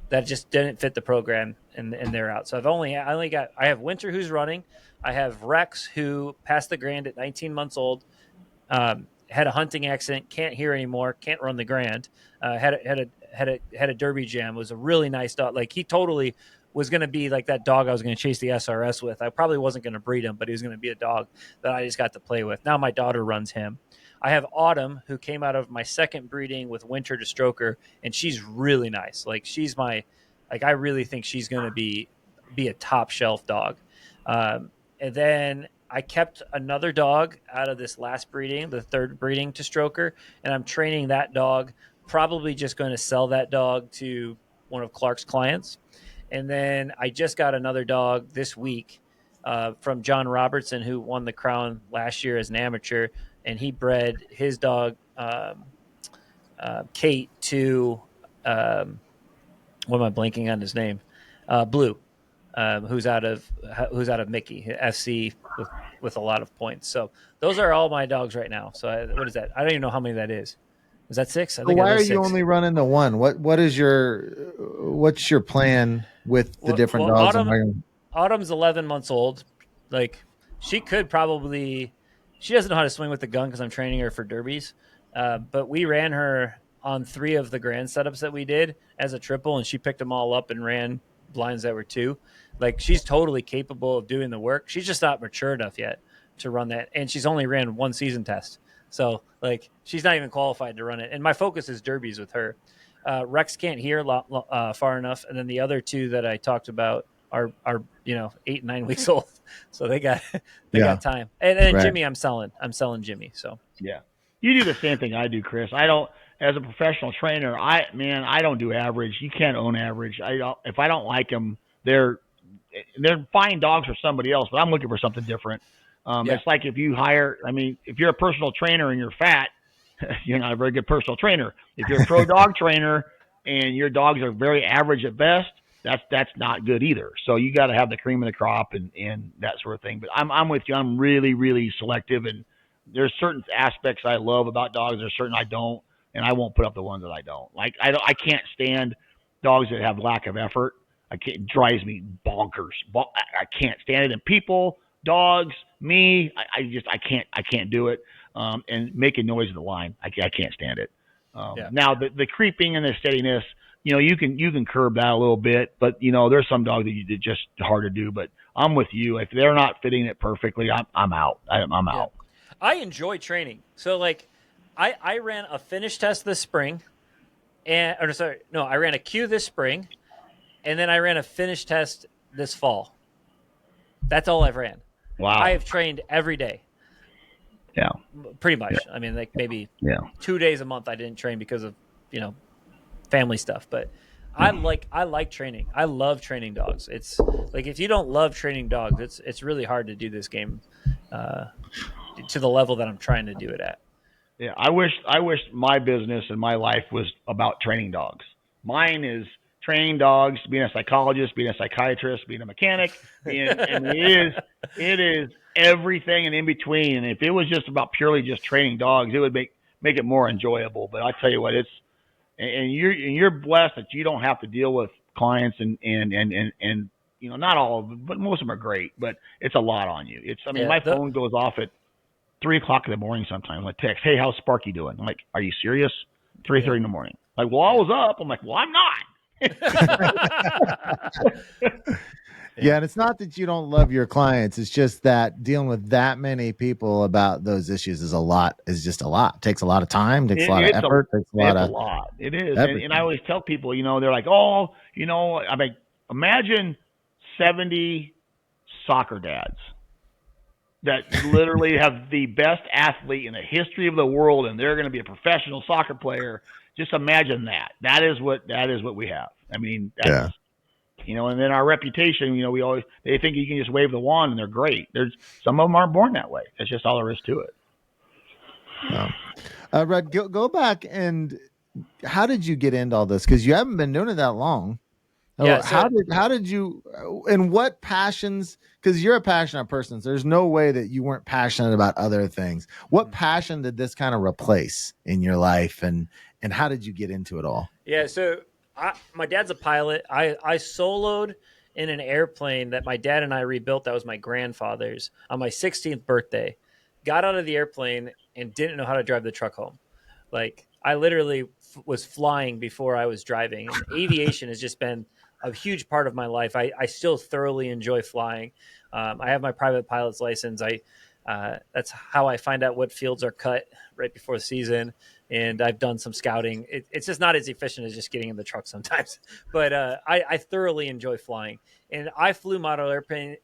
that just didn't fit the program, and they're out. So I have Winter, who's running. I have Rex, who passed the Grand at 19 months old, had a hunting accident, can't hear anymore, can't run the Grand, had a Derby jam, was a really nice dog. Like he totally was going to be like that dog I was going to chase the SRS with. I probably wasn't going to breed him, but he was going to be a dog that I just got to play with. Now my daughter runs him. I have Autumn, who came out of my second breeding with Winter to Stroker, and she's really nice. Like I really think she's going to be a top shelf dog. And then I kept another dog out of this last breeding, the 3rd breeding to Stroker, and I'm training that dog. Probably just going to sell that dog to one of Clark's clients. And then I just got another dog this week from John Robertson, who won the crown last year as an amateur, and he bred his dog Kate to what am I blanking on his name? Blue, who's out of Mickey FC with a lot of points. So those are all my dogs right now. So what is that? I don't even know how many that is. Is that 6? I So think why it are is you 6. only running the one? What's your plan with the different Well, dogs? Autumn's 11 months old. Like she could probably, she doesn't know how to swing with the gun because I'm training her for derbies. But we ran her on 3 of the grand setups that we did as a triple, and she picked them all up and ran blinds that were 2. Like she's totally capable of doing the work. She's just not mature enough yet to run that, and she's only ran 1 season test. So like she's not even qualified to run it. And my focus is derbies with her. Rex can't hear far enough, and then the other 2 that I talked about are 8 and 9 weeks old, so they got time. And then right. Jimmy, I'm selling Jimmy. So yeah, you do the same thing I do, Chris. I don't, as a professional trainer, I don't do average. You can't own average. If I don't like them, they're fine dogs for somebody else, but I'm looking for something different. It's like if you hire, if you're a personal trainer and you're fat, you're not a very good personal trainer. If you're a pro dog trainer and your dogs are very average at best, that's not good either. So you got to have the cream of the crop and that sort of thing. But I'm with you. I'm really, really selective, and there's certain aspects I love about dogs. There's certain I don't, and I won't put up the ones that I don't. Like I can't stand dogs that have lack of effort. It drives me bonkers. I can't stand it. And people, dogs, me, I can't do it. And making noise in the line, I can't stand it. Now the creeping and the steadiness, you can curb that a little bit, but there's some dogs that just hard to do. But I'm with you. If they're not fitting it perfectly, I'm out. I'm out. I enjoy training. So like, I ran a finish test this spring, I ran a Q this spring, and then I ran a finish test this fall. That's all I've ran. Wow. I have trained every day. Yeah. Pretty much. Yeah. Like maybe 2 days a month I didn't train because of, family stuff. But I like training. I love training dogs. It's like if you don't love training dogs, it's really hard to do this game to the level that I'm trying to do it at. Yeah, I wish my business and my life was about training dogs. Mine is training dogs, being a psychologist, being a psychiatrist, being a mechanic, and it is everything and in between. And if it was just about purely just training dogs, it would make it more enjoyable. But I tell you what, you're blessed that you don't have to deal with clients and not all of them, but most of them are great. But it's a lot on you. My phone goes off at 3:00 in the morning sometimes. I text, "Hey, how's Sparky doing?" I'm like, "Are you serious?" 3:30 in the morning. Like, well, I was up. I'm like, well, I'm not. Yeah, and it's not that you don't love your clients. It's just that dealing with that many people about those issues is just a lot. It takes a lot of time, takes a lot of effort, takes a lot. It is. And I always tell people, they're like, imagine 70 soccer dads that literally have the best athlete in the history of the world, and they're going to be a professional soccer player. Just imagine that. That is what we have. That's, and then our reputation, they think you can just wave the wand and they're great. Some of them aren't born that way. That's just all there is to it. Rud, go back and how did you get into all this? Because you haven't been doing it that long. Yeah. So how did you, and what passions, because you're a passionate person, so there's no way that you weren't passionate about other things. What passion did this kind of replace in your life, and how did you get into it all? Yeah. So my dad's a pilot. I soloed in an airplane that my dad and I rebuilt. That was my grandfather's on my 16th birthday. Got out of the airplane and didn't know how to drive the truck home. Like I literally was flying before I was driving. And aviation has just been a huge part of my life. I still thoroughly enjoy flying. I have my private pilot's license. That's how I find out what fields are cut right before the season. And I've done some scouting. It's just not as efficient as just getting in the truck sometimes. But I thoroughly enjoy flying. And I flew model airplanes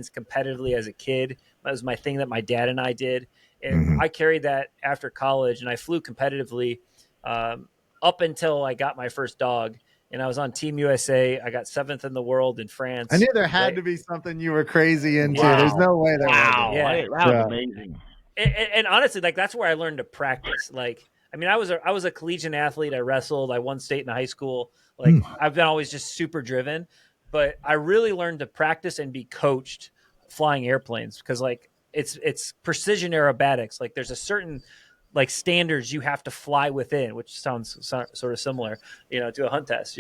competitively as a kid. That was my thing that my dad and I did. And I carried that after college. And I flew competitively up until I got my first dog. And I was on Team USA. I got 7th in the world in France. I knew there had to be something you were crazy into. Wow. There's no way there wasn't. Yeah. That was amazing. And honestly, like that's where I learned to practice. Like I mean, I was a collegiate athlete. I wrestled. I won state in high school. Like I've been always just super driven, but I really learned to practice and be coached flying airplanes because like it's precision aerobatics. Like there's a certain like standards you have to fly within, which sounds sort of similar, to a hunt test,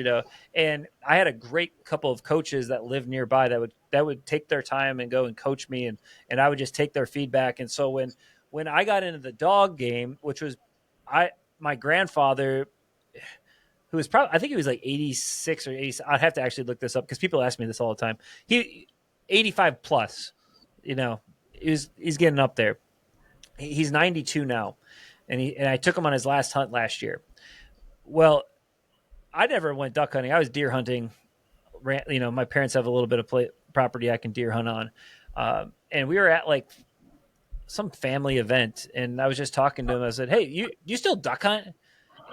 And I had a great couple of coaches that lived nearby that would take their time and go and coach me, and I would just take their feedback. And so when I got into the dog game, which was my grandfather, who was probably, I think he was like 86 or 80. I'd have to actually look this up because people ask me this all the time. He 85 plus, he's getting up there. He's 92 now. And I took him on his last hunt last year. Well, I never went duck hunting. I was deer hunting. My parents have a little bit of property I can deer hunt on. And we were at like some family event, and I was just talking to him. I said, "Hey, you still duck hunt?"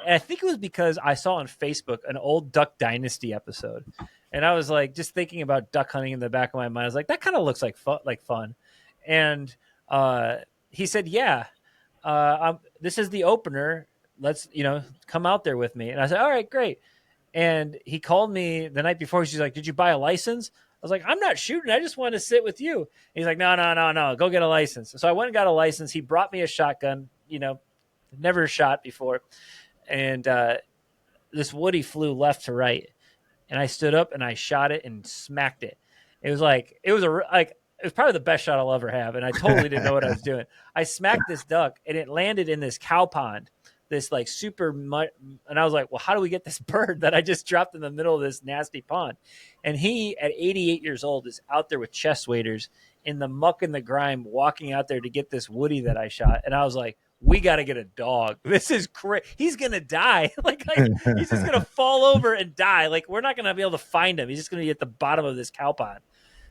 And I think it was because I saw on Facebook an old Duck Dynasty episode. And I was like, just thinking about duck hunting in the back of my mind. I was like, that kind of looks like fun. And he said, yeah. This is the opener. Let's, come out there with me. And I said, all right, great. And he called me the night before. She's like, did you buy a license? I was like, I'm not shooting. I just want to sit with you. And he's like, no. Go get a license. So I went and got a license. He brought me a shotgun, never shot before. And this woody flew left to right. And I stood up and I shot it and smacked it. It was probably the best shot I'll ever have. And I totally didn't know what I was doing. I smacked this duck and it landed in this cow pond, this like super mud. And I was like, well, how do we get this bird that I just dropped in the middle of this nasty pond? And he, at 88 years old, is out there with chest waders in the muck and the grime, walking out there to get this woody that I shot. And I was like, we got to get a dog. This is crazy. He's going to die. like he's just going to fall over and die. Like we're not going to be able to find him. He's just going to be at the bottom of this cow pond.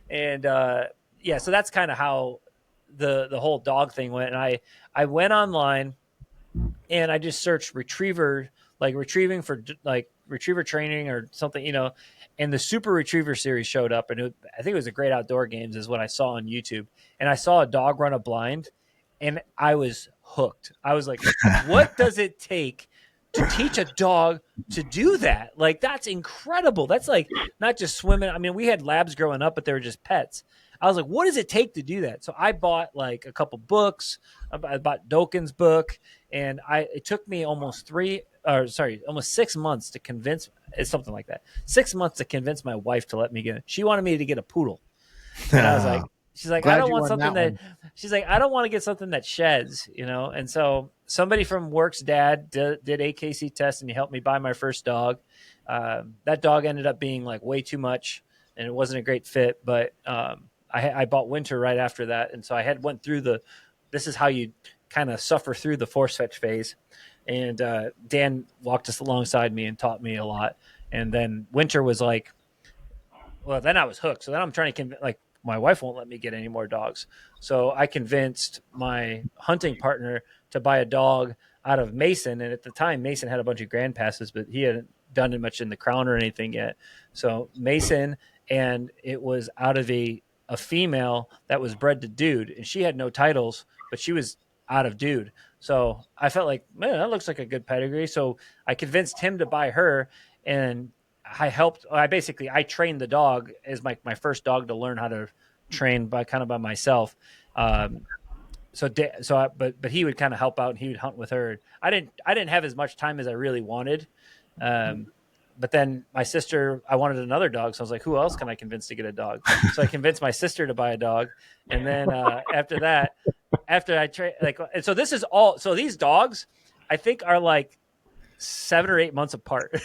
And so that's kind of how the whole dog thing went. And I went online and I just searched retriever, like retrieving for like retriever training or something, and the Super Retriever series showed up. And I think it was a Great Outdoor Games is what I saw on YouTube. And I saw a dog run a blind and I was hooked. I was like, what does it take to teach a dog to do that? Like, that's incredible. That's like not just swimming. I mean, we had labs growing up, but they were just pets. I was like, what does it take to do that? So I bought like a couple books. I bought Doken's book, and it took me almost 6 months to convince. It's something like that. 6 months to convince my wife to let me get it. She wanted me to get a poodle, and I was like, she's like, I don't want something that she's like, I don't want to get something that sheds, And so somebody from work's dad did AKC tests, and he helped me buy my first dog. That dog ended up being like way too much, and it wasn't a great fit. But I bought Winter right after that, and so I went through this is how you kind of suffer through the force fetch phase. And Dan walked us alongside me and taught me a lot. And then Winter was like, well, then I was hooked. So then I'm trying to my wife won't let me get any more dogs. So I convinced my hunting partner to buy a dog out of Mason. And at the time, Mason had a bunch of grand passes, but he hadn't done much in the Crown or anything yet. So Mason, and it was out of a female that was bred to dude. And she had no titles, but she was out of dude. So I felt like, man, that looks like a good pedigree. So I convinced him to buy her, and I trained the dog as my first dog to learn how to train by myself. But he would kind of help out, and he would hunt with her. I didn't have as much time as I really wanted. But then my sister, I wanted another dog. So I was like, who else can I convince to get a dog? So I convinced my sister to buy a dog. And then after that, after I and so this is all, so these dogs, I think are like 7 or 8 months apart.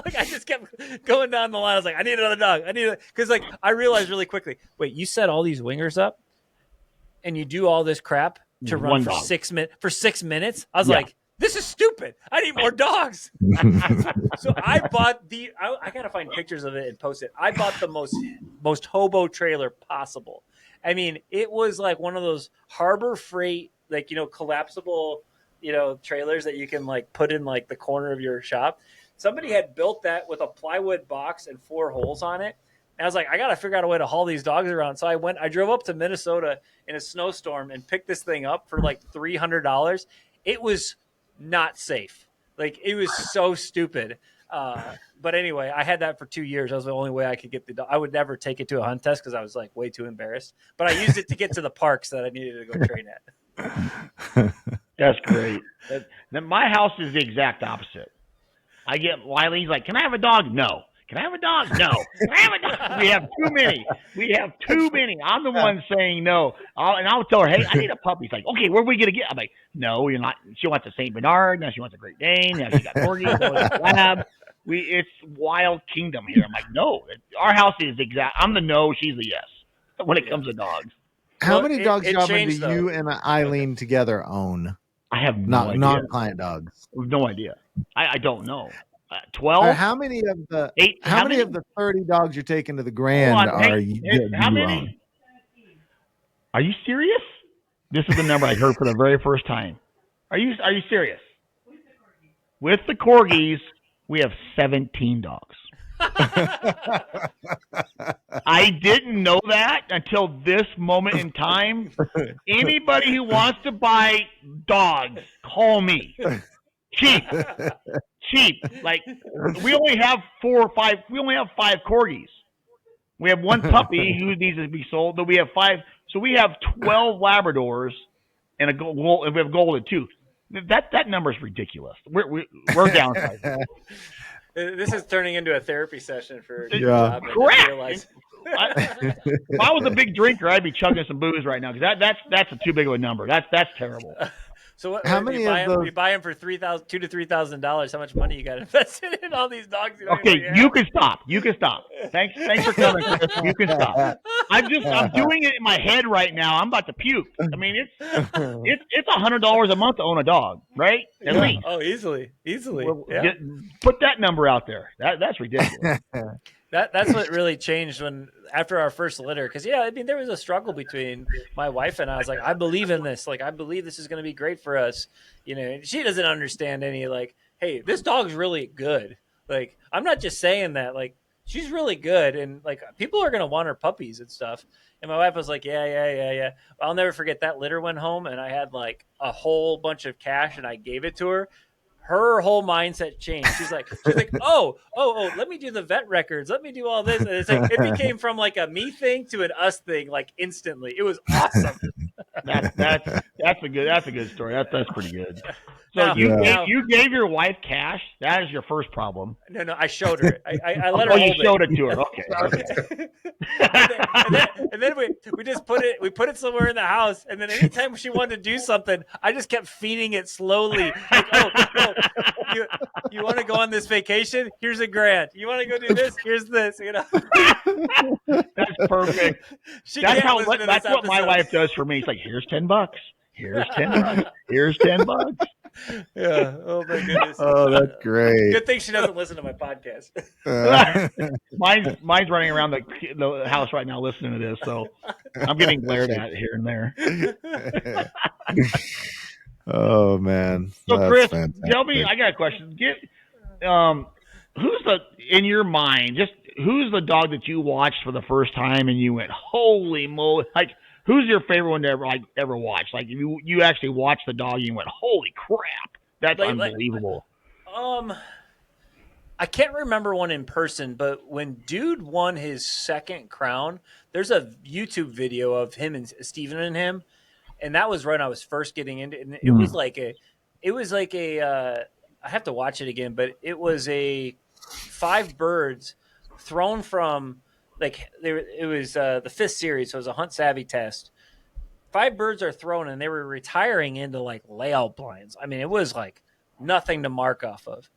Like I just kept going down the line. I was like, I need another dog. Because like I realized really quickly, wait, you set all these wingers up and you do all this crap to run for 6 minutes. For 6 minutes, I was like, this is stupid. I need more dogs. So I bought I gotta find pictures of it and post it. I bought the most hobo trailer possible. I mean, it was like one of those Harbor Freight, like, collapsible, trailers that you can like put in like the corner of your shop. Somebody had built that with a plywood box and 4 holes on it. And I was like, I got to figure out a way to haul these dogs around. So I drove up to Minnesota in a snowstorm and picked this thing up for like $300. It was not safe. Like it was so stupid. But anyway, I had that for 2 years. That was the only way I could get the dog. I would never take it to a hunt test because I was like way too embarrassed. But I used it to get to the parks that I needed to go train at. That's great. Then my house is the exact opposite. I get Wiley's like, "Can I have a dog?" No. Can I have a dog? No. Can I have a dog? We have too many. I'm the one saying no. I'll tell her, "Hey, I need a puppy." She's like, "Okay, where are we gonna get?" I'm like, "No, you're not." She wants a Saint Bernard. Now she wants a Great Dane. Now she got corgis. Now she got a lab. It's wild kingdom here. I'm like, no. Our house is exact. I'm the no. She's the yes when it comes to dogs. How many dogs, Robin, do you and Eileen together own? I have no idea. Non-client dogs. No idea. I don't know. 12. How many of the 8? How many of the 30 dogs you're taking to the Grand are you? How many? Are you serious? This is the number I heard for the very first time. Are you serious? With the corgis, we have 17 dogs. I didn't know that until this moment in time. Anybody who wants to buy dogs, call me. Cheap. Like we only have 4 or 5. We only have 5 corgis. We have 1 puppy who needs to be sold. But we have 5. So we have 12 Labradors and we have golden too. That number is ridiculous. We're downsizing. This is turning into a therapy session for correct. If I was a big drinker, I'd be chugging some booze right now because that's too big of a number. That's terrible. So how many of those? You buy them for $2,000 to $3,000. How much money you got invested in all these dogs? Okay, you can stop. Thanks for coming, Chris. You can stop. I'm doing it in my head right now. I'm about to puke. I mean, it's $100 a month to own a dog, right? At least. Oh, easily. Put that number out there. That's ridiculous. That's what really changed after our first litter. Because there was a struggle between my wife and I. Was like, I believe in this. Like, I believe this is going to be great for us. She doesn't understand any hey, this dog's really good. Like, I'm not just saying that. Like, she's really good, and like people are going to want her puppies and stuff. And my wife was like, yeah. I'll never forget that litter went home, and I had like a whole bunch of cash, and I gave it to her. Her whole mindset changed. She's like, oh, let me do the vet records. Let me do all this. And it's like, it became from like a me thing to an us thing, like instantly. It was awesome. That's a good story. That's pretty good. So you gave your wife cash. That is your first problem. No, I showed her. I let her. You showed it to her. Okay. and then we just put it somewhere in the house. And then anytime she wanted to do something, I just kept feeding it slowly. Like, you want to go on this vacation? Here's $1,000. You want to go do this? Here's this. That's perfect. That's what my wife does for me. It's like, here's $10. Here's $10. Here's $10. Yeah. Oh my goodness. Oh, that's great. Good thing she doesn't listen to my podcast. Mine's running around the house right now listening to this, so I'm getting glared at here and there. Oh man. So that's Chris, fantastic. tell me. I got a question. Who's in your mind? Just who's the dog that you watched for the first time and you went, holy moly! Like, who's your favorite one to ever watch? Like, you actually watched the dog and you went, holy crap, that's unbelievable. I can't remember one in person, but when Dude won his second crown, there's a YouTube video of him and Steven and him, and that was when I was first getting into it. And it was like I have to watch it again, but it was 5 birds thrown from it was the 5th series, so it was a Hunt Savvy test. 5 birds are thrown, and they were retiring into like layout blinds. I mean, it was like nothing to mark off of,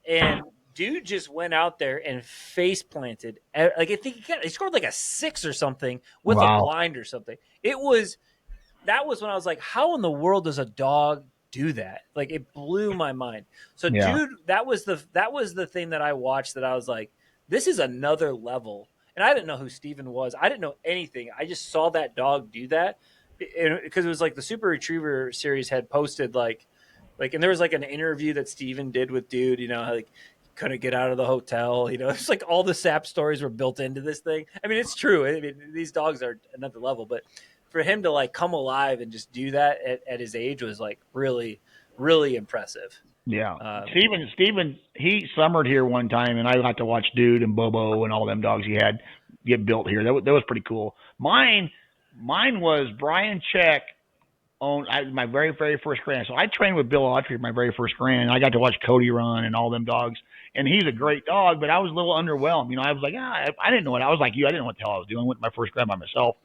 and Dude just went out there and face planted. Like, I think he scored like a 6 or something with a blind or something. That was when I was like, how in the world does a dog do that? Like, it blew my mind. So Dude, that was the thing that I watched that I was like, this is another level. And I didn't know who Steven was. I didn't know anything. I just saw that dog do that because it was like the Super Retriever series had posted like, and there was like an interview that Steven did with Dude, like, couldn't get out of the hotel. It's like all the sap stories were built into this thing. I mean, it's true. I mean, these dogs are another level, but for him to like come alive and just do that at his age was like really really impressive. Yeah. Steven, he summered here one time, and I got to watch Dude and Bobo and all them dogs he had get built here. That was pretty cool. Mine was Brian Check owned my very, very first grand. So I trained with Bill Autry my very first grand. I got to watch Cody run and all them dogs. And he's a great dog, but I was a little underwhelmed. You know, I was like, I didn't know what I was like you. I didn't know what the hell I was doing. I went to my first grand by myself.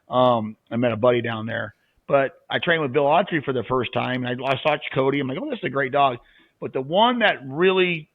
I met a buddy down there. But I trained with Bill Autry for the first time, and I saw Cody. I'm like, oh, this is a great dog. But the one that really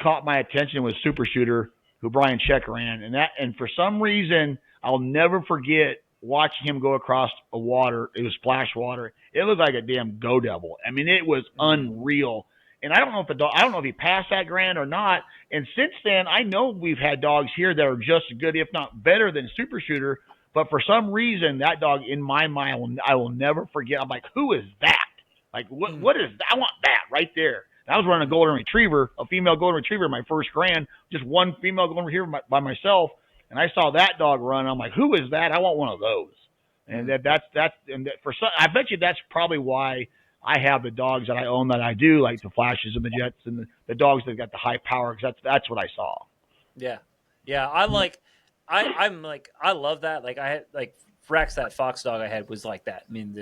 caught my attention was Super Shooter, who Brian Check ran. And for some reason, I'll never forget watching him go across a water. It was splash water. It looked like a damn go devil. I mean, it was unreal. And I don't know if he passed that grand or not. And since then, I know we've had dogs here that are just as good, if not better, than Super Shooter. But for some reason, that dog in my mind, I will never forget. I'm like, who is that? Like, what is that? I want that right there. And I was running a golden retriever, a female golden retriever, my first grand, just one female golden retriever by myself. And I saw that dog run. I'm like, who is that? I want one of those. And I bet you that's probably why I have the dogs that I own that I do, like the Flashes and the Jets and the dogs that got the high power, because that's what I saw. Yeah. I'm like, I love that. Like I had Rex, that fox dog I had was like that. I mean,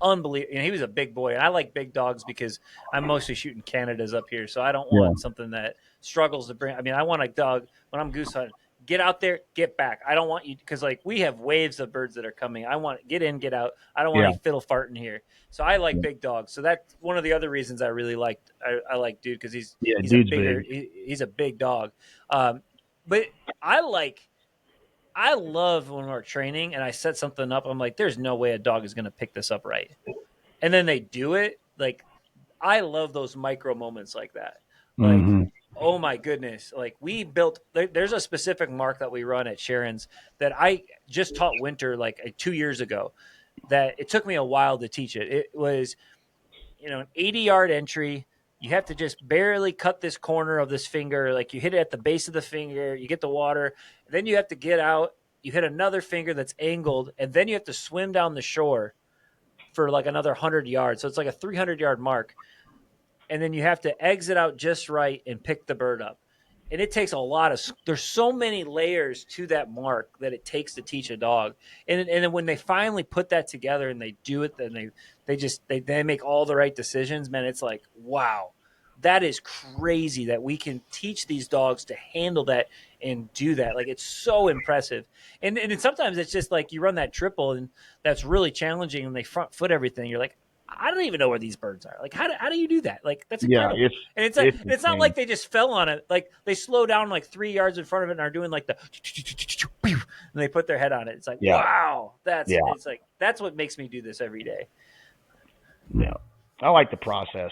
unbelievable. You know, he was a big boy, and I like big dogs because I'm mostly shooting Canadas up here, so I don't want something that struggles to bring. I mean, I want a dog when I'm goose hunting. Get out there, get back. I don't want you because like we have waves of birds that are coming. I want get in, get out. I don't want any fiddle farting here. So I like big dogs. So that's one of the other reasons I really liked. I like Dude because he's a bigger. He's a big dog. But I love when we're training and I set something up. I'm like, there's no way a dog is going to pick this up right. And then they do it. Like, I love those micro moments like that. Like, oh my goodness. Like there's a specific mark that we run at Sharon's that I just taught Winter like 2 years ago that it took me a while to teach it. It was, an 80-yard entry. You have to just barely cut this corner of this finger. Like you hit it at the base of the finger, you get the water, then you have to get out. You hit another finger that's angled, and then you have to swim down the shore for like another 100 yards. So it's like a 300-yard mark. And then you have to exit out just right and pick the bird up. And it takes there's so many layers to that mark that it takes to teach a dog. And then when they finally put that together and they do it, then they make all the right decisions, man, it's like, wow, that is crazy that we can teach these dogs to handle that and do that. Like, it's so impressive. And sometimes it's just like you run that triple and that's really challenging and they front foot everything. You're like, I don't even know where these birds are. Like, how do you do that? Like, that's incredible. Yeah, it's not like they just fell on it. Like, they slow down like 3 yards in front of it and are doing like the and they put their head on it. It's like, wow, it's like that's what makes me do this every day. Yeah, I like the process.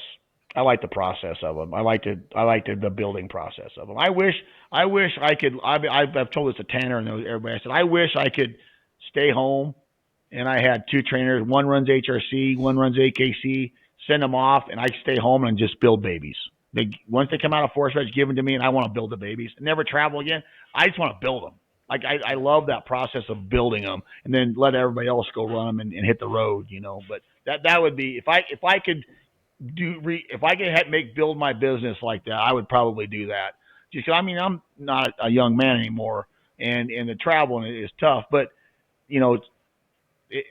I like the process of them. I like the building process of them. I wish I could. I've told this to Tanner and everybody. I said I wish I could stay home. And I had two trainers. One runs HRC, one runs AKC. Send them off, and I stay home and just build babies. Once they come out of force reg, give them to me, and I want to build the babies. Never travel again. I just want to build them. Like I love that process of building them, and then let everybody else go run them and hit the road. But that would be if I could build my business like that, I would probably do that. Just I'm not a young man anymore, and the traveling is tough, but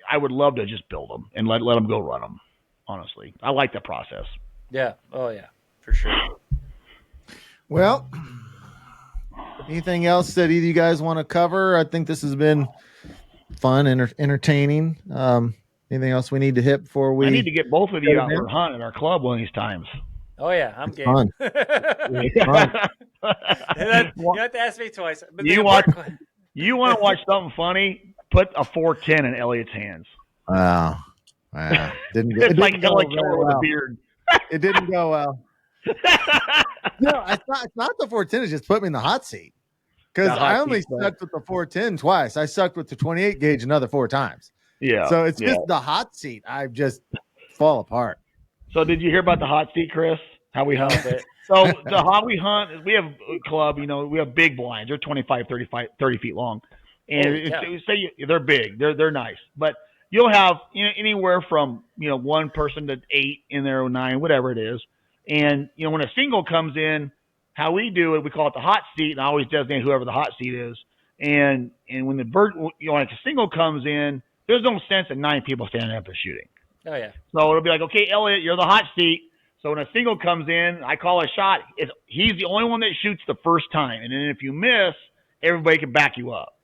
I would love to just build them and let them go run them. Honestly, I like the process. Yeah. Oh yeah, for sure. Well, anything else that either of you guys want to cover? I think this has been fun and entertaining. Anything else we need to hit before we? I need to get both of you out for a hunt at our club one of these times. Oh yeah, I'm game. Fun. You have to ask me twice. But you want to watch something funny? Put a 410 in Elliot's hands. Wow. Didn't go. It's like Elliot well. with a beard. It didn't go well. No, it's not the 410. It just put me in the hot seat because I only sucked with the 410 twice. I sucked with the 28 gauge another 4 times. Yeah. So it's just the hot seat. I just fall apart. So did you hear about the hot seat, Chris? How we hunt it? So how we hunt is we have a club. We have big blinds. They're 25, 30 feet long. And say they're big, they're nice, but you'll have anywhere from one person to 8 in there, or 9, whatever it is. And when a single comes in, how we do it, we call it the hot seat, and I always designate whoever the hot seat is. And when the bird, like a single comes in, there's no sense in 9 people standing up and shooting. Oh yeah. So it'll be like, okay, Elliot, you're the hot seat. So when a single comes in, I call a shot. He's the only one that shoots the first time, and then if you miss, everybody can back you up.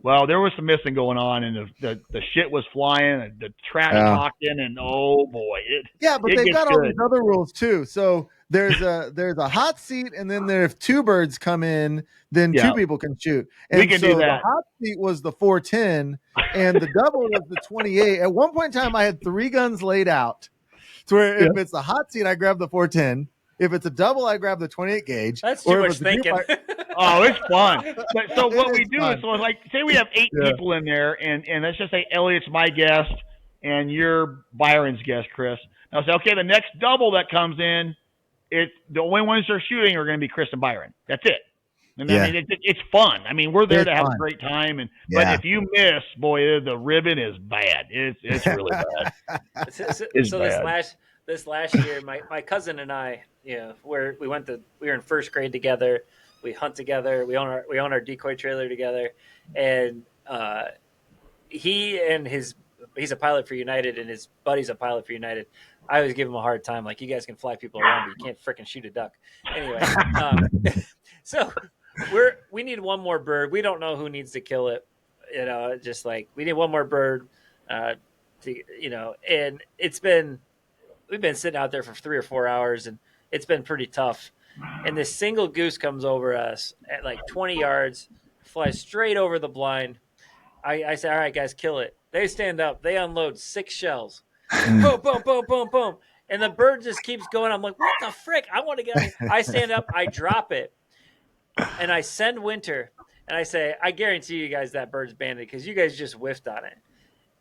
Well, there was some missing going on, and the shit was flying, and the trash talking, and oh boy, but they've got all these other rules too. So there's a hot seat, and then if 2 birds come in, then 2 people can shoot. And we can do that. The hot seat was the 410, and the double was the 28. At one point in time, I had 3 guns laid out. To where if it's the hot seat, I grab the 410. If it's a double, I grab the 28 gauge. That's too much thinking. Oh, it's fun. So what we do is, like, say we have 8 people in there, and let's just say Elliot's my guest, and you're Byron's guest, Chris. And I'll say, okay, the next double that comes in, the only ones they're shooting are going to be Chris and Byron. That's it. And I mean, it's fun. I mean, we're there to have a great time, but if you miss, boy, the ribbon is bad. It's really bad. So bad. This last year, my cousin and I, we were in first grade together. We hunt together. We own our decoy trailer together, and he's a pilot for United, and his buddy's a pilot for United. I always give him a hard time, like, you guys can fly people around, but you can't freaking shoot a duck. Anyway, so we need one more bird. We don't know who needs to kill it. Just like we need one more bird. And we've been sitting out there for 3 or 4 hours, and it's been pretty tough. And this single goose comes over us at like 20 yards, flies straight over the blind. I say, all right, guys, kill it. They stand up. They unload 6 shells. Boom, boom, boom, boom, boom. And the bird just keeps going. I'm like, what the frick? I want to get out of here. I stand up. I drop it. And I send Winter. And I say, I guarantee you guys that bird's banded because you guys just whiffed on it.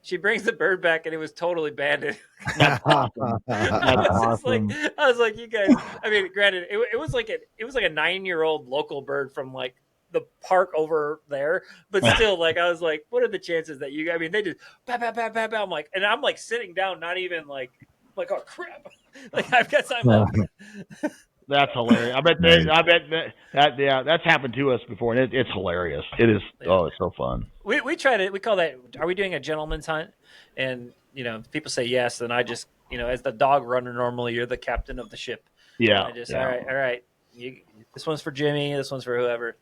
She brings the bird back, and it was totally banded. That's awesome. I was like, you guys. I mean, granted, it was like a 9-year-old local bird from like the park over there, but still, like, I was like, what are the chances that you? I mean, they just bah, bah, bah, bah, bah. I'm like, and I'm like sitting down, not even like oh crap, like I've got time left. That's hilarious. I bet that's happened to us before, and it's hilarious. It is. Yeah. Oh, it's so fun. We tried it. We call that. Are we doing a gentleman's hunt? And people say yes, and I just as the dog runner normally, you're the captain of the ship. Yeah. All right. This one's for Jimmy. This one's for whoever.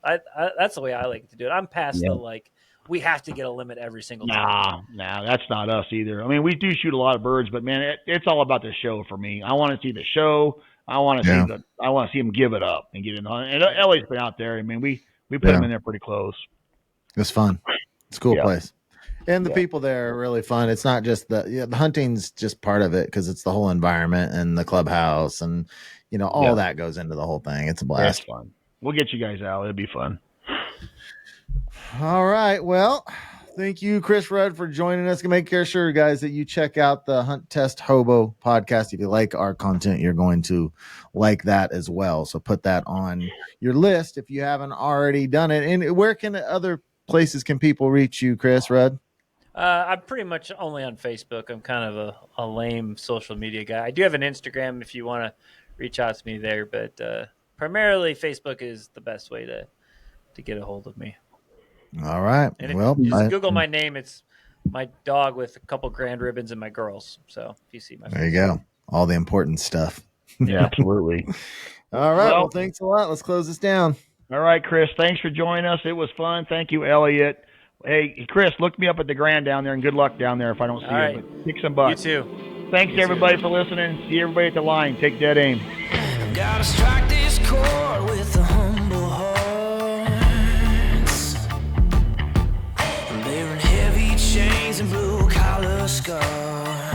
That's the way I like to do it. I'm past the like. We have to get a limit every single time. Nah, that's not us either. I mean, we do shoot a lot of birds, but man, it's all about the show for me. I want to see the show. I want to see him give it up and get it on. And Ellie's been out there. I mean, we put him in there pretty close. It's fun. It's a cool place. And the people there are really fun. It's not just the hunting's just part of it because it's the whole environment and the clubhouse and all that goes into the whole thing. It's a blast. It's fun. We'll get you guys out. It'll be fun. All right. Well, thank you, Chris Rud, for joining us. Make sure, guys, that you check out the Hunt Test Hobo podcast. If you like our content, you're going to like that as well. So put that on your list if you haven't already done it. And where can other places can people reach you, Chris Rud? I'm pretty much only on Facebook. I'm kind of a lame social media guy. I do have an Instagram if you want to reach out to me there, but primarily Facebook is the best way to get a hold of me. All right. And if you just Google my name. It's my dog with a couple grand ribbons and my girls. So if you see my face. There you go. All the important stuff. Yeah, absolutely. All right. Well, thanks a lot. Let's close this down. All right, Chris. Thanks for joining us. It was fun. Thank you, Elliot. Hey, Chris, look me up at the Grand down there, and good luck down there if I don't see you. But kick some butt. You too. Thanks, everybody, for listening. See everybody at the line. Take dead aim. Gotta strike this chord with the humble hearts, bearing heavy chains and blue collar scars.